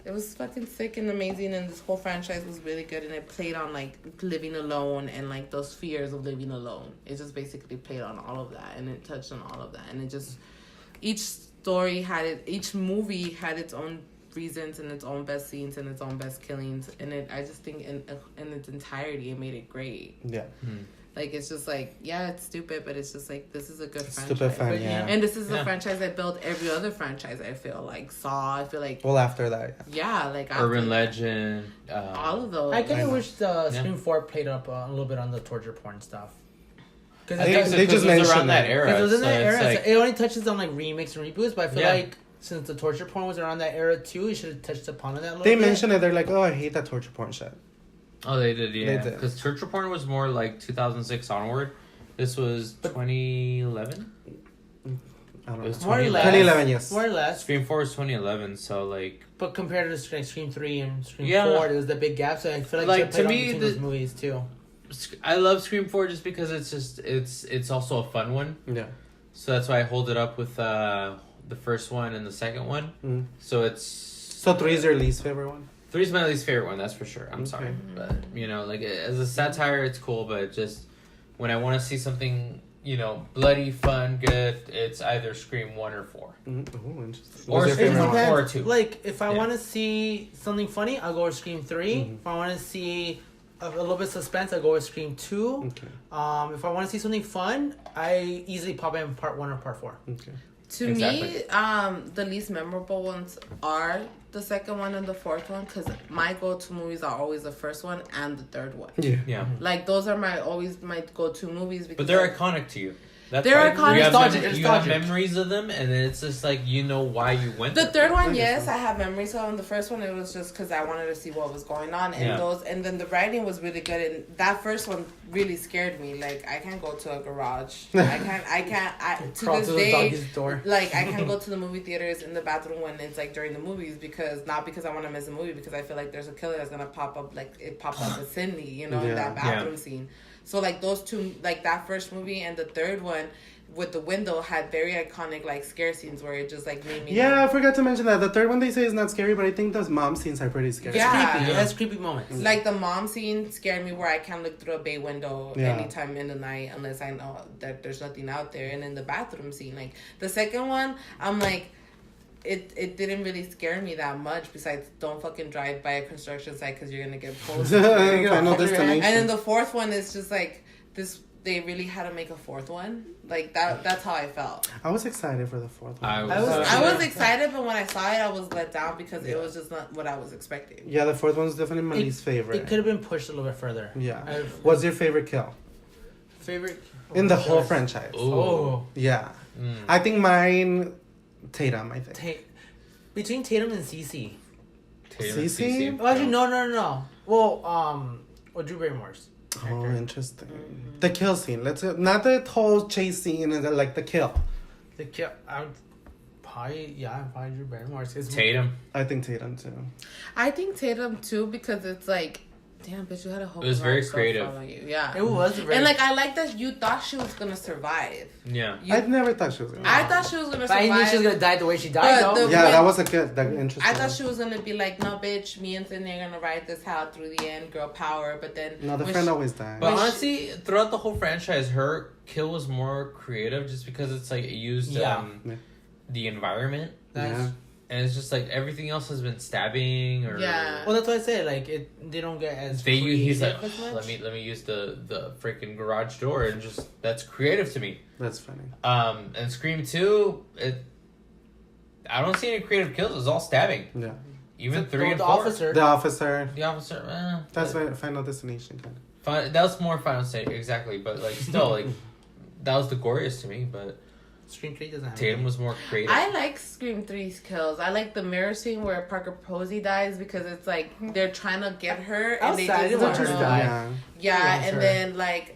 It was fucking sick and amazing, and this whole franchise was really good, and it played on like living alone and like those fears of living alone. It just basically played on all of that, and it touched on all of that, and it just each movie had its own reasons and its own best scenes and its own best killings, and I just think in its entirety it made it great. Yeah. Like, it's just like, yeah, it's stupid, but it's just like, this is a good franchise. Stupid fan, yeah. And this is the franchise that built every other franchise, I feel like. Saw, I feel like. Well, after that, Yeah, like. Urban after Legend. all of those. I kind I of know. wish the Scream 4 played up a little bit on the torture porn stuff. Because I think They so, just 'cause it was around mentioned that it. era. it was in so that it's era. like- So it only touches on like remakes and reboots, but I feel Yeah. like since the torture porn was around that era too, it should have touched upon that a little they bit. mentioned it. They're like, "Oh, I hate that torture porn shit." Oh, they did, yeah. They did. Because torture porn was more like 2006 onward. This was 2011. I don't It was know. More or less. 2011, yes. More or less. Scream 4 is 2011, so like. But compared to Scream 3 and Scream Yeah. 4, there was the big gap. So I feel like to me, those movies too. I love Scream 4 just because it's also a fun one. Yeah. So that's why I hold it up with the first one and the second one. Mm. So it's. So 3 is your least favorite one? 3 is my least favorite one, that's for sure. I'm Okay. sorry. But, like, as a satire, it's cool, but just when I want to see something, bloody, fun, good, it's either Scream 1 or 4. Oh, interesting. Or What's your Scream favorite 1 one? or 2. Like, if I Yeah. want to see something funny, I'll go with Scream 3. Mm-hmm. If I want to see a little bit of suspense, I'll go with Scream 2. Okay. If I want to see something fun, I easily pop in Part 1 or Part 4. Okay. To Exactly. me, the least memorable ones are the second one and the fourth one, because my go-to movies are always the first one and the third one. Yeah. Yeah. Like, those are always my go-to movies. Because But they're iconic to you. That's They're why iconic. You have, Nostalgic, you have nostalgic. memories of them, and then it's just like, why you went The there. third one, yes, I have memories of. And the first one, it was just because I wanted to see what was going on, and Yeah. and then the writing was really good. And that first one really scared me. Like, I can't go to a garage. To Crawl this to the day, doggy's door. like, I can't go to the movie theaters in the bathroom when it's like during the movies, not because I want to miss a movie, because I feel like there's a killer that's gonna pop up, like it popped up with Cindy, in that bathroom scene. So like those two, like that first movie and the third one with the window had very iconic like scare scenes where it just like made me. Yeah, I forgot to mention that. The third one they say is not scary, but I think those mom scenes are pretty scary. Yeah. Creepy. It has creepy moments. Like the mom scene scared me, where I can't look through a bay window anytime in the night unless I know that there's nothing out there. And in the bathroom scene, like the second one, I'm like, it didn't really scare me that much. Besides, don't fucking drive by a construction site because you're gonna get pulled. Final destination. And then the fourth one is just like this. They really had to make a fourth one. Like that. That's how I felt. I was excited for the fourth one. I I was excited, but when I saw it, I was let down because it was just not what I was expecting. Yeah, the fourth one's definitely my least favorite. It could have been pushed a little bit further. Yeah. What's your favorite kill? Favorite? In the whole franchise. Oh. Yeah. I think mine, Tatum, I think. Between Tatum and CeCe. CeCe? Well, actually, no. Well, Drew Barrymore's. Oh, interesting. The kill scene. Let's go. Not the whole chase scene, and like the kill. The kill. I would probably Drew Barrymore's. Tatum. I think Tatum too. I think Tatum too, because it's like, damn, bitch, you had a whole. It was very garage creative. follow you. Yeah, It was very. and like I like that you thought she was gonna survive. Yeah. I never thought she was gonna. I thought she was gonna But I survive. knew she was gonna die the way she But died, though. the- Yeah, when- that was a good, interesting. I thought she was gonna be like, no, bitch, me and Cindy are gonna ride this out through the end, girl power. But then No, the when friend she- always died. But honestly, throughout the whole franchise, her kill was more creative just because it's like it used the environment. Yeah. And it's just like everything else has been stabbing or Yeah. Well, that's why I say they don't get as. he's like, creative as much. let me use the freaking garage door, and just that's creative to me. That's funny. And Scream 2, I don't see any creative kills. It's all stabbing. Yeah. Even 3 and the 4. officer. The officer. The officer. That's Final Destination kind of. That was more Final State, exactly. But like still, like that was the goriest to me. But Scream 3 doesn't have. Tatum was more creative. I like Scream 3's kills. I like the mirror scene where Parker Posey dies because it's like they're trying to get her and they Outside, just it was don't her know. die. Yeah. Yeah, It was and her. then like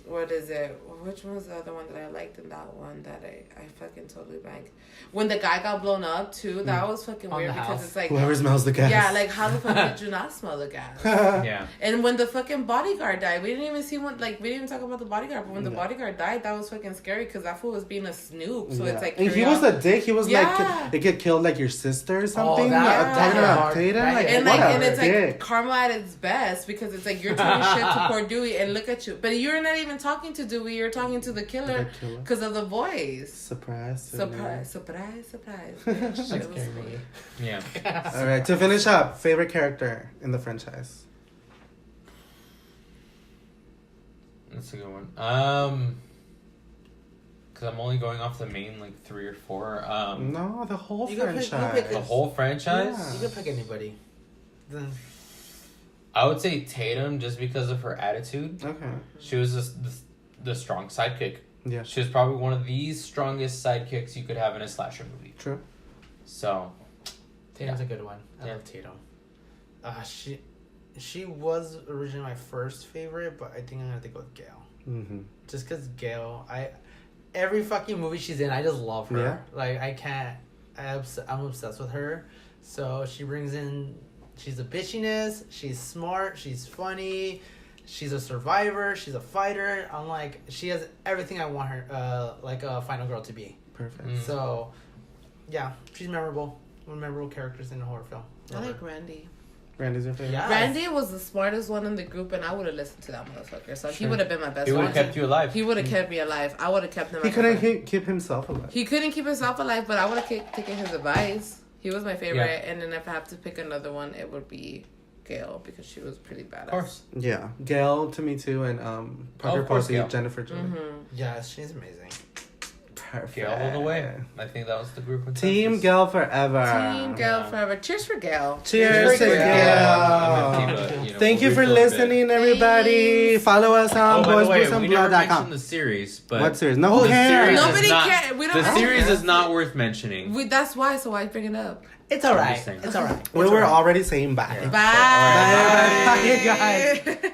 what is it? Which one was the other one that I liked in that one that I fucking totally blanked? When the guy got blown up too, that was fucking On weird the because house. it's like Whoever smells the gas. yeah, like how the fuck did you not smell the gas? Yeah. And when the fucking bodyguard died, we didn't even see we didn't even talk about the bodyguard. But when the bodyguard died, that was fucking scary because that fool was being a snoop. So it's like and he was a dick. He was Yeah. like, it get killed like your sister or something. that- Talking yeah. about Tatum. Right. Like, and what like, a and it's like dick. karma at its best because it's like you're talking shit to poor Dewey and look at you, but you're not even talking to Dewey. You're talking to the killer The killer. because of the voice. Surprise. Surprise! Bitch. It was funny. Yeah. All right, to finish up, favorite character in the franchise. That's a good one. Because I'm only going off the main like 3 or 4. No, the whole You can pick- you franchise. pick The whole franchise. Yeah. You can pick anybody. Then I would say Tatum just because of her attitude. Okay. She was the strong sidekick. Yeah. She was probably one of the strongest sidekicks you could have in a slasher movie. True. So, Tatum's a good one. I Yeah. love Tatum. She was originally my first favorite, but I think I'm gonna have to go with Gail. Mm-hmm. Just because Gail, every fucking movie she's in, I just love her. Yeah. Like, I can't. I'm obsessed with her. So she brings in. She's a bitchiness. She's smart. She's funny. She's a survivor. She's a fighter. I'm like, she has everything I want her, like a final girl to be. Perfect. So, yeah, she's memorable. One of the memorable characters in a horror film. I like Randy. Randy's your favorite? Yeah. Randy was the smartest one in the group, and I would have listened to that motherfucker. So he would have been my best He would friend. have kept you alive. He would have kept me alive. I would have kept him. He as a friend. couldn't keep himself alive. He couldn't keep himself alive, but I would have taken his advice. He was my favorite, and then if I have to pick another one, it would be Gail because she was pretty badass. Of course. Yeah. Gail to me too, and Parker of course, Posey, Gail. Jennifer Jones. Mm-hmm. Yes, she's amazing. Perfect. Gail all the way. I think that was the group. consensus. Team Gail forever. Team Gail forever. Cheers for Gail. Cheers to Gail. Gail. Thank you for listening, everybody. Thanks. Follow us on Oh, by the way, we never mentioned boysboysandblood.com. the series, but What series? No, who the cares? series is Nobody not- cares. We don't The care. series is not worth mentioning. That's why, so I bring it up. It's alright. saying. It's alright. We were already saying bye. Yeah. Bye. Bye, guys.